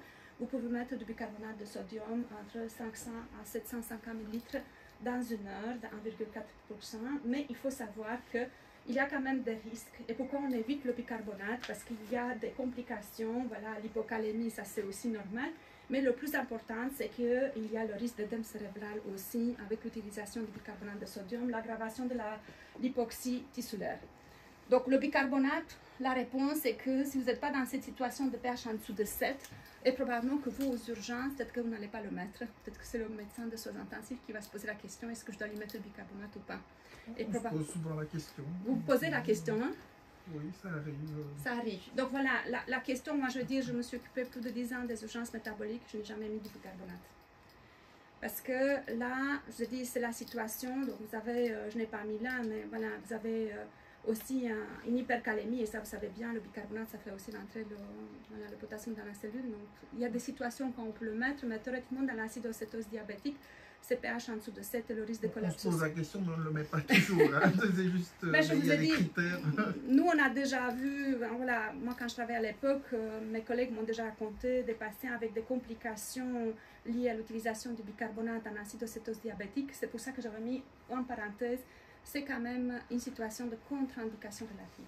vous pouvez mettre du bicarbonate de sodium entre 500 à 750 ml dans une heure de 1,4%. Mais il faut savoir qu'il y a quand même des risques. Et pourquoi on évite le bicarbonate? Parce qu'il y a des complications. Voilà, l'hypocalémie, ça c'est aussi normal. Mais le plus important, c'est qu'il y a le risque d'œdème cérébral aussi avec l'utilisation du bicarbonate de sodium, l'aggravation de l'hypoxie tissulaire. Donc le bicarbonate, la réponse est que si vous n'êtes pas dans cette situation de pH en dessous de 7, et probablement que vous, aux urgences, peut-être que vous n'allez pas le mettre. Peut-être que c'est le médecin de soins intensifs qui va se poser la question, est-ce que je dois lui mettre le bicarbonate ou pas? Et on se pose souvent la question. Vous posez la question, hein? Oui, ça arrive. Ça arrive. Donc voilà, la question, moi je veux dire, je me suis occupée plus de 10 ans des urgences métaboliques, je n'ai jamais mis du bicarbonate. Parce que là, je dis, c'est la situation, donc vous avez, je n'ai pas mis là, mais voilà, vous avez aussi une hypercalémie, et ça vous savez bien, le bicarbonate, ça fait aussi l'entrée le potassium dans la cellule. Donc il y a des situations quand on peut le mettre, mais théoriquement dans l'acidocétose diabétique, c'est pH en dessous de 7 et le risque de collapsus. On se pose la question, mais on ne le met pas toujours. Hein. C'est juste, il y a des critères. Nous, on a déjà vu, voilà, moi quand je travaillais à l'époque, mes collègues m'ont déjà raconté des patients avec des complications liées à l'utilisation du bicarbonate en acidocétose diabétique. C'est pour ça que j'avais mis en parenthèse, c'est quand même une situation de contre-indication relative.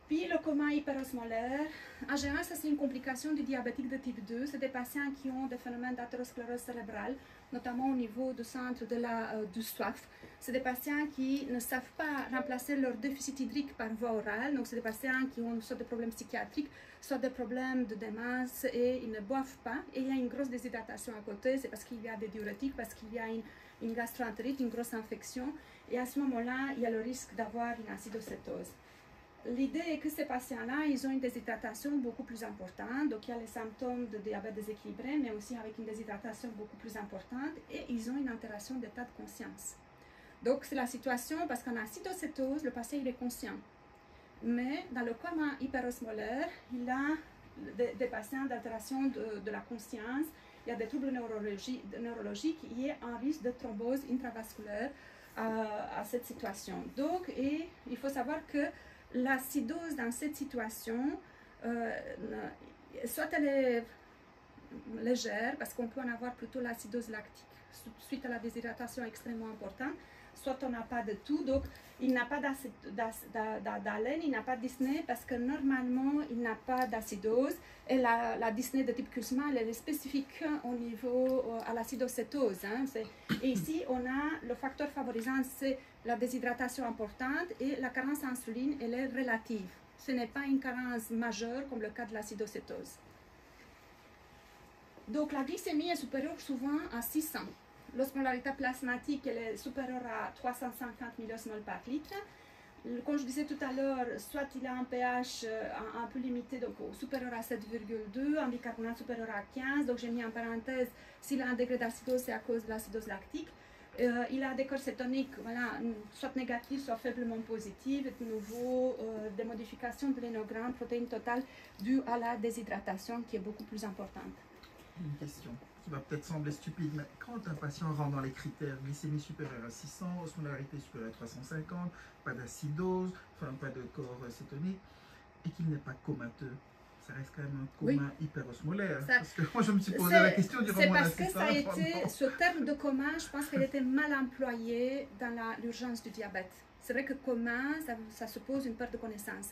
Puis le coma hyperosmolaire, en général, ça c'est une complication du diabétique de type 2. C'est des patients qui ont des phénomènes d'athérosclérose cérébrale, notamment au niveau du centre du soif. C'est des patients qui ne savent pas remplacer leur déficit hydrique par voie orale. Donc c'est des patients qui ont soit des problèmes psychiatriques, soit des problèmes de démence et ils ne boivent pas. Et il y a une grosse déshydratation à côté, c'est parce qu'il y a des diurétiques, parce qu'il y a une gastroentérite, une grosse infection. Et à ce moment-là, il y a le risque d'avoir une acidocétose. L'idée est que ces patients-là, ils ont une déshydratation beaucoup plus importante. Donc, il y a les symptômes de diabète déséquilibré, mais aussi avec une déshydratation beaucoup plus importante. Et ils ont une altération d'état de conscience. Donc, c'est la situation, parce qu'en acidocétose, le patient, il est conscient. Mais dans le coma hyperosmolaire, il a des patients d'altération de la conscience. Il y a des troubles neurologiques. Il y a un risque de thrombose intravasculaire à cette situation. Donc, et il faut savoir que l'acidose dans cette situation, soit elle est légère, parce qu'on peut en avoir plutôt l'acidose lactique suite à la déshydratation extrêmement importante, soit on n'a pas de tout. Donc, il n'a pas d'haleine, il n'a pas de dyspnée, parce que normalement, il n'a pas d'acidose. Et la dyspnée de type Kussmaul, elle est spécifique au niveau à l'acidocétose. Hein. Et ici, on a le facteur favorisant, c'est la déshydratation importante et la carence en insuline, elle est relative. Ce n'est pas une carence majeure comme le cas de l'acidocétose. Donc, la glycémie est supérieure souvent à 600. L'osmolarité plasmatique, elle est supérieure à 350 millosmoles par litre. Comme je disais tout à l'heure, soit il a un pH un peu limité, donc supérieur à 7,2, un bicarbonate supérieur à 15. Donc, j'ai mis en parenthèse, s'il a un degré d'acidose, c'est à cause de l'acidose lactique. Il a des corps cétoniques, voilà, soit négatifs, soit faiblement positifs. Et de nouveau, des modifications de l'énogramme, protéines totales dues à la déshydratation qui est beaucoup plus importante. Une question qui va peut-être sembler stupide, mais quand un patient rentre dans les critères, glycémie supérieure à 600, osmolarité supérieure à 350, pas d'acidose, enfin pas de corps cétonique, et qu'il n'est pas comateux, ça reste quand même un coma hyperosmolaire. Parce que moi je me suis posé la question durant mon assistance. C'est parce que ça a été, ce terme de coma, je pense qu'elle était mal employée dans l'urgence du diabète. C'est vrai que coma, ça suppose une perte de connaissance.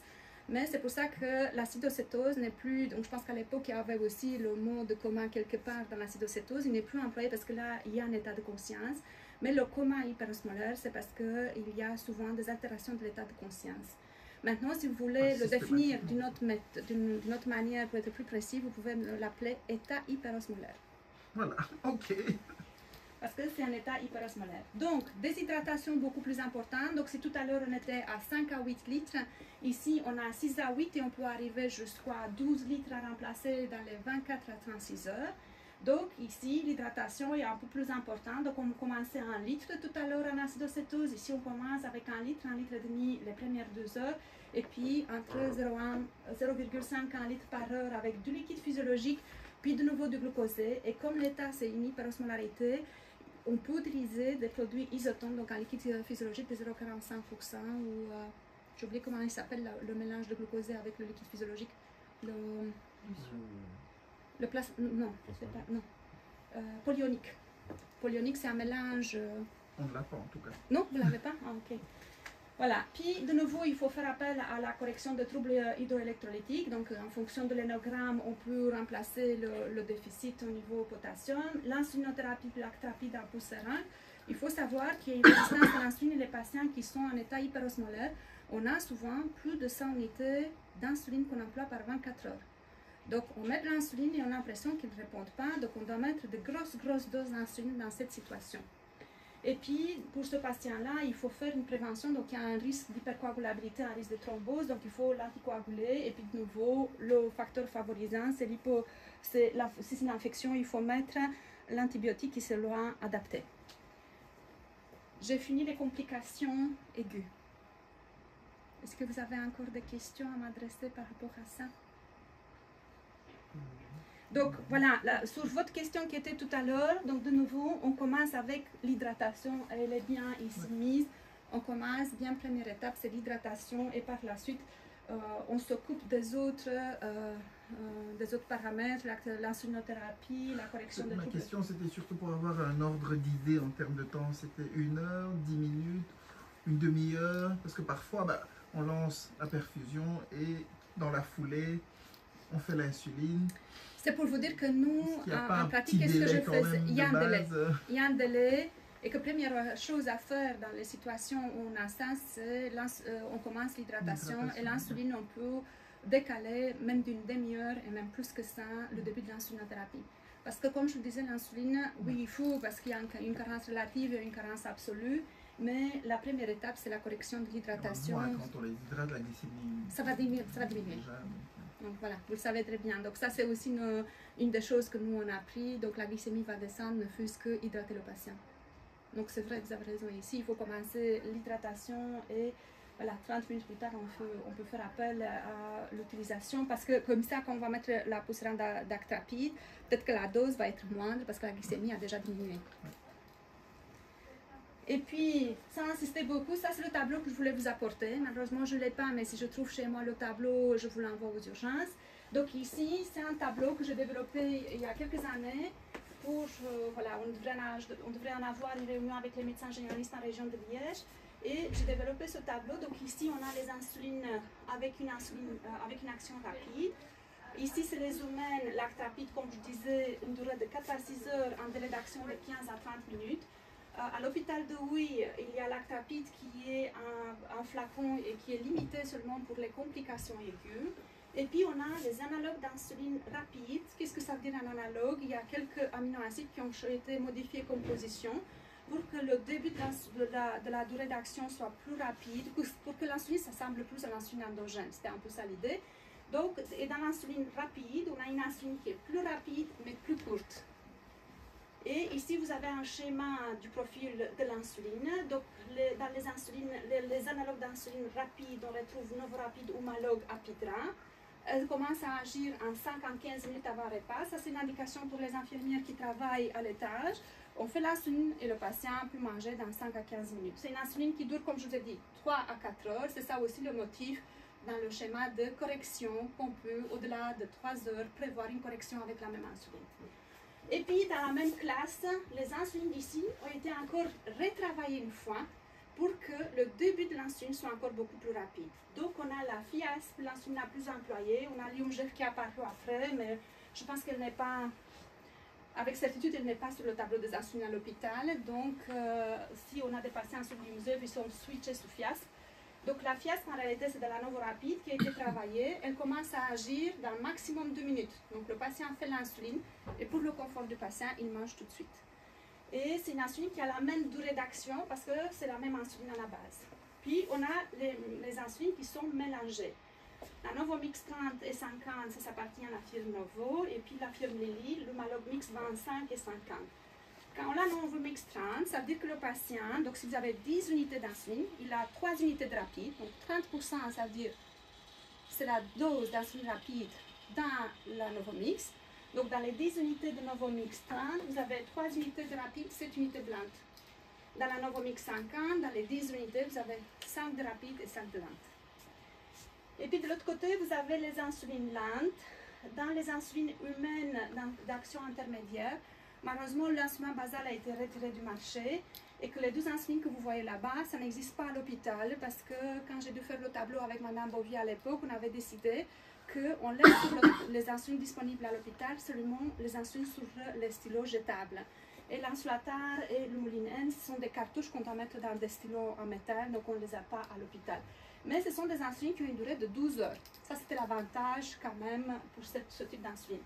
Mais c'est pour ça que l'acidocétose n'est plus, donc je pense qu'à l'époque il y avait aussi le mot de coma quelque part dans l'acidocétose, il n'est plus employé parce que là il y a un état de conscience. Mais le coma hyperosmolaire, c'est parce qu'il y a souvent des altérations de l'état de conscience. Maintenant, si vous voulez le définir d'une autre manière pour être plus précis, vous pouvez l'appeler état hyperosmolaire. Voilà, ok. Parce que c'est un état hyperosmolaire. Donc, déshydratation beaucoup plus importante. Donc, si tout à l'heure on était à 5 à 8 litres, ici on a 6 à 8 et on peut arriver jusqu'à 12 litres à remplacer dans les 24 à 36 heures. Donc, ici, l'hydratation est un peu plus importante. Donc, on commençait à 1 litre tout à l'heure en acidocétose. Ici, on commence avec 1 litre et demi les premières 2 heures. Et puis, entre 0,5 à 1 litre par heure avec du liquide physiologique, puis de nouveau du glucosé. Et comme l'état, c'est une hyperosmolarité, on peut utiliser des produits isotones, donc un liquide physiologique de 0,45% ou j'ai oublié comment il s'appelle le mélange de glucosé avec le liquide physiologique. Polyonique. Polyonique, c'est un mélange. On ne l'a pas en tout cas. Non, vous ne l'avez pas? Ah, ok. Voilà. Puis, de nouveau, il faut faire appel à la correction de troubles hydroélectrolytiques. Donc, en fonction de l'énogramme, on peut remplacer le déficit au niveau potassium. L'insulinothérapie, lacthérapie d'un pouls serein. Il faut savoir qu'il y a une résistance à l'insuline et les patients qui sont en état hyperosmolaire, on a souvent plus de 100 unités d'insuline qu'on emploie par 24 heures. Donc, on met de l'insuline et on a l'impression qu'ils ne répondent pas. Donc, on doit mettre de grosses doses d'insuline dans cette situation. Et puis, pour ce patient-là, il faut faire une prévention. Donc, il y a un risque d'hypercoagulabilité, un risque de thrombose. Donc, il faut l'anticoaguler. Et puis, de nouveau, le facteur favorisant, si c'est une infection, il faut mettre l'antibiotique qui sera adapté. J'ai fini les complications aiguës. Est-ce que vous avez encore des questions à m'adresser par rapport à ça? Donc voilà, sur votre question qui était tout à l'heure, donc de nouveau, on commence avec l'hydratation, elle est bien ici mise. On commence, bien première étape, c'est l'hydratation et par la suite, on s'occupe des autres paramètres, l'insulinothérapie, la correction de Ma question, c'était surtout pour avoir un ordre d'idée en termes de temps. C'était 1 heure, 10 minutes, une demi-heure, parce que parfois, on lance la perfusion et dans la foulée, on fait l'insuline. C'est pour vous dire que nous, en pratique, qu'est-ce que je faisais? Il y a un délai. Il y a un délai. Et que première chose à faire dans les situations où on a ça, c'est on commence l'hydratation et l'insuline, on peut décaler même d'une demi-heure et même plus que ça le début de l'insulinothérapie. Parce que comme je vous disais, l'insuline, oui, il faut parce qu'il y a une carence relative et une carence absolue, mais la première étape, c'est la correction de l'hydratation. Quand on les hydrate, la glycémie, ça va diminuer. Déjà, donc voilà, vous le savez très bien. Donc ça, c'est aussi une des choses que nous, on a appris. Donc la glycémie va descendre, ne fût-ce que hydrater le patient. Donc c'est vrai que vous avez raison, ici il faut commencer l'hydratation et voilà, 30 minutes plus tard on peut faire appel à l'utilisation parce que comme ça quand on va mettre la poussière d'actrapide, peut-être que la dose va être moindre parce que la glycémie a déjà diminué. Et puis, sans insister beaucoup, ça c'est le tableau que je voulais vous apporter. Malheureusement je ne l'ai pas, mais si je trouve chez moi le tableau, je vous l'envoie aux urgences. Donc ici, c'est un tableau que j'ai développé il y a quelques années. Voilà, on devrait en avoir une réunion avec les médecins généralistes en région de Liège et j'ai développé ce tableau. Donc ici on a les insulines avec une action rapide. Ici c'est les humaines, l'actrapide comme je disais, une durée de 4 à 6 heures, un délai d'action de 15 à 30 minutes. À l'hôpital de Huy, il y a l'actrapide qui est un flacon et qui est limité seulement pour les complications aiguës. Et puis on a les analogues d'insuline rapide. Qu'est-ce que ça veut dire un analogue? Il y a quelques aminoacides qui ont été modifiés comme position pour que le début de la durée d'action soit plus rapide, pour que l'insuline s'assemble plus à l'insuline endogène. C'était un peu ça l'idée. Donc, et dans l'insuline rapide, on a une insuline qui est plus rapide mais plus courte. Et ici, vous avez un schéma du profil de l'insuline. Donc, dans les insulines, les analogues d'insuline rapide, on retrouve Novorapid, Humalog, Apidra. Elle commence à agir en 5 à 15 minutes avant le repas. Ça, c'est une indication pour les infirmières qui travaillent à l'étage. On fait l'insuline et le patient peut manger dans 5 à 15 minutes. C'est une insuline qui dure, comme je vous ai dit, 3 à 4 heures. C'est ça aussi le motif dans le schéma de correction qu'on peut, au-delà de 3 heures, prévoir une correction avec la même insuline. Et puis, dans la même classe, les insulines d'ici ont été encore retravaillées une fois pour que le début de l'insuline soit encore beaucoup plus rapide. Donc, on a la FIASP, l'insuline la plus employée, on a l'IUMGF qui est apparu après, mais je pense qu'elle n'est pas, avec certitude, elle n'est pas sur le tableau des insulines à l'hôpital. Donc, si on a des patients sur l'IUMGF, ils sont switchés sous FIASP. Donc, la FIASP, en réalité, c'est de la Novorapid qui a été travaillée. Elle commence à agir dans maximum 2 minutes. Donc, le patient fait l'insuline et pour le confort du patient, il mange tout de suite. Et c'est une insuline qui a la même durée d'action parce que c'est la même insuline à la base. Puis on a les insulines qui sont mélangées. La Novomix 30 et 50, ça appartient à la firme Novo. Et puis la firme Lilly, le Malog Mix 25 et 50. Quand on a Novomix 30, ça veut dire que le patient, donc si vous avez 10 unités d'insuline, il a 3 unités de rapide. Donc 30%, ça veut dire c'est la dose d'insuline rapide dans la Novomix. Donc, dans les 10 unités de Novomix 30, vous avez 3 unités de rapide, 7 unités de lente. Dans la Novomix 50, dans les 10 unités, vous avez 5 de rapide et 5 de lente. Et puis, de l'autre côté, vous avez les insulines lentes. Dans les insulines humaines d'action intermédiaire, malheureusement, l'insuline basal a été retiré du marché et que les 2 insulines que vous voyez là-bas, ça n'existe pas à l'hôpital parce que quand j'ai dû faire le tableau avec Mme Bovier à l'époque, on avait décidé qu'on laisse sur les insulines disponibles à l'hôpital seulement les insulines sur les stylos jetables. Et l'insulatar et le Moulin N, ce sont des cartouches qu'on doit mettre dans des stylos en métal, donc on ne les a pas à l'hôpital. Mais ce sont des insulines qui ont une durée de 12 heures. Ça, c'était l'avantage quand même pour ce type d'insuline.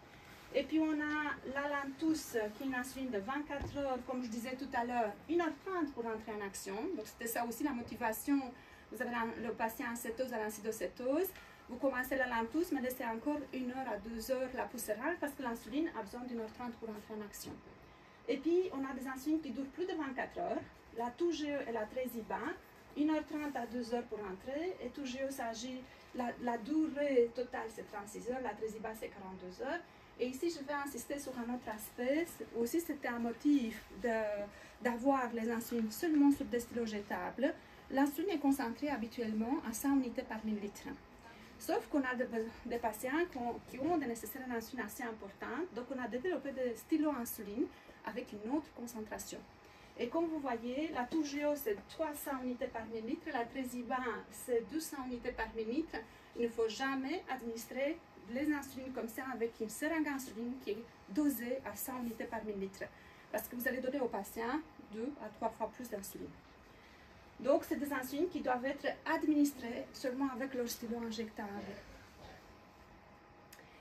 Et puis on a la Lantus, qui est une insuline de 24 heures, comme je disais tout à l'heure, 1h30 pour entrer en action. Donc c'était ça aussi la motivation. Vous avez le patient en cétose à l'acidocétose. Vous commencez la Lantus, mais laissez encore 1 heure à 2 heures la poussérale parce que l'insuline a besoin d'1h30 pour entrer en action. Et puis, on a des insulines qui durent plus de 24 heures. La Toujeo et la Tresiba, 1h30 à 2 heures pour entrer. Et Toujeo, ça agit, la durée totale, c'est 36 heures. La Tresiba, c'est 42 heures. Et ici, je vais insister sur un autre aspect. Aussi, c'était un motif d'avoir les insulines seulement sur des stylos jetables. L'insuline est concentrée habituellement à 100 unités par millilitre. Sauf qu'on a des patients qui ont des nécessaires d'insuline assez importantes. Donc, on a développé des stylos insuline avec une autre concentration. Et comme vous voyez, la Toujeo, c'est 300 unités par millilitre, la Tresiba, c'est 200 unités par millilitre. Il ne faut jamais administrer les insulines comme ça avec une seringue insuline qui est dosée à 100 unités par millilitre. Parce que vous allez donner aux patients 2 à 3 fois plus d'insuline. Donc, c'est des insulines qui doivent être administrées seulement avec leur stylo injectable.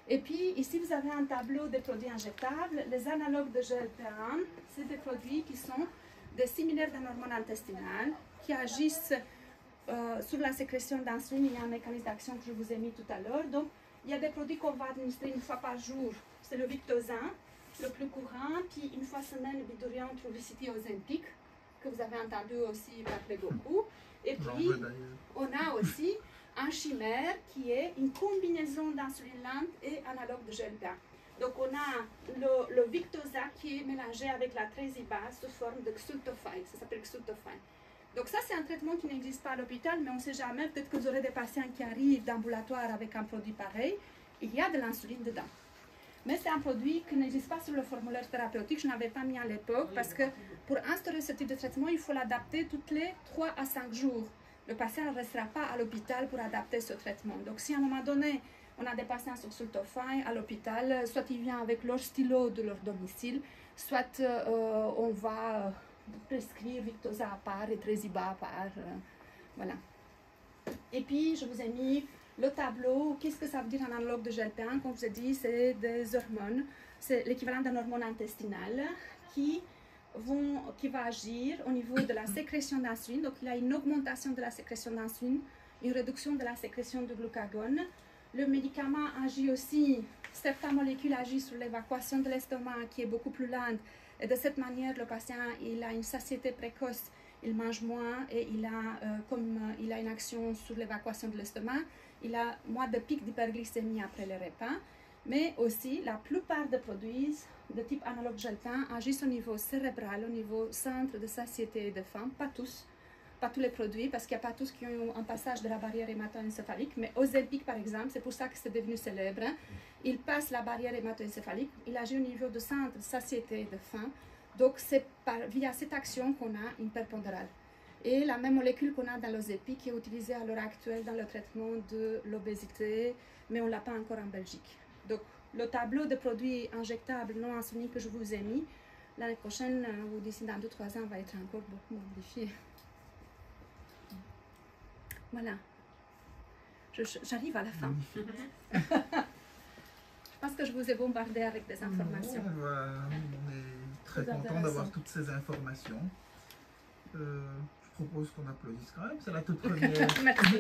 Et puis, ici, vous avez un tableau des produits injectables. Les analogues de GLP-1, c'est des produits qui sont des similaires d'un hormone intestinale qui agissent sur la sécrétion d'insuline. Il y a un mécanisme d'action que je vous ai mis tout à l'heure. Donc, il y a des produits qu'on va administrer une fois par jour. C'est le Victoza, le plus courant. Puis, une fois semaine, Bidurion, Trulicity, Ozempic, que vous avez entendu aussi parler beaucoup. Et puis, on a aussi un chimère qui est une combinaison d'insuline lente et analogue de GLP-1. Donc, on a le Victoza qui est mélangé avec la Tresiba sous forme de Xultophy. Ça s'appelle Xultophy. Donc, ça, c'est un traitement qui n'existe pas à l'hôpital, mais on ne sait jamais. Peut-être que vous aurez des patients qui arrivent d'ambulatoire avec un produit pareil. Il y a de l'insuline dedans. Mais c'est un produit qui n'existe pas sur le formulaire thérapeutique. Je n'avais pas mis à l'époque parce que pour instaurer ce type de traitement, il faut l'adapter toutes les 3 à 5 jours. Le patient ne restera pas à l'hôpital pour adapter ce traitement. Donc, si à un moment donné, on a des patients sur Xultophy à l'hôpital, soit ils viennent avec leur stylo de leur domicile, soit on va prescrire Victoza à part et Tresiba à part. Voilà. Et puis, je vous ai mis le tableau. Qu'est-ce que ça veut dire un analogue de GLP-1? Comme je vous ai dit, c'est des hormones. C'est l'équivalent d'un hormone intestinal qui va agir au niveau de la sécrétion d'insuline. Donc, il y a une augmentation de la sécrétion d'insuline, une réduction de la sécrétion de glucagon. Le médicament agit aussi, certaines molécules agissent sur l'évacuation de l'estomac qui est beaucoup plus lente. Et de cette manière, le patient il a une satiété précoce, il mange moins et comme il a une action sur l'évacuation de l'estomac, il a moins de pics d'hyperglycémie après les repas. Mais aussi, la plupart des produits de type analogue GLP-1 agissent au niveau cérébral, au niveau centre de satiété et de faim, pas tous les produits, parce qu'il n'y a pas tous qui ont un passage de la barrière hémato-encéphalique, mais Ozempic, par exemple, c'est pour ça que c'est devenu célèbre, il passe la barrière hémato-encéphalique, il agit au niveau de centre de satiété et de faim, donc c'est via cette action qu'on a une prépondérale. Et la même molécule qu'on a dans l'Ozempic qui est utilisée à l'heure actuelle dans le traitement de l'obésité, mais on ne l'a pas encore en Belgique. Donc, le tableau de produits injectables non insuliniques que je vous ai mis, l'année prochaine, ou d'ici dans 2-3 ans, va être encore beaucoup modifié. Voilà. J'arrive à la fin. Je pense que je vous ai bombardé avec des informations. Non, on est très content d'avoir toutes ces informations. Je propose qu'on applaudisse quand même. C'est la toute première. Merci.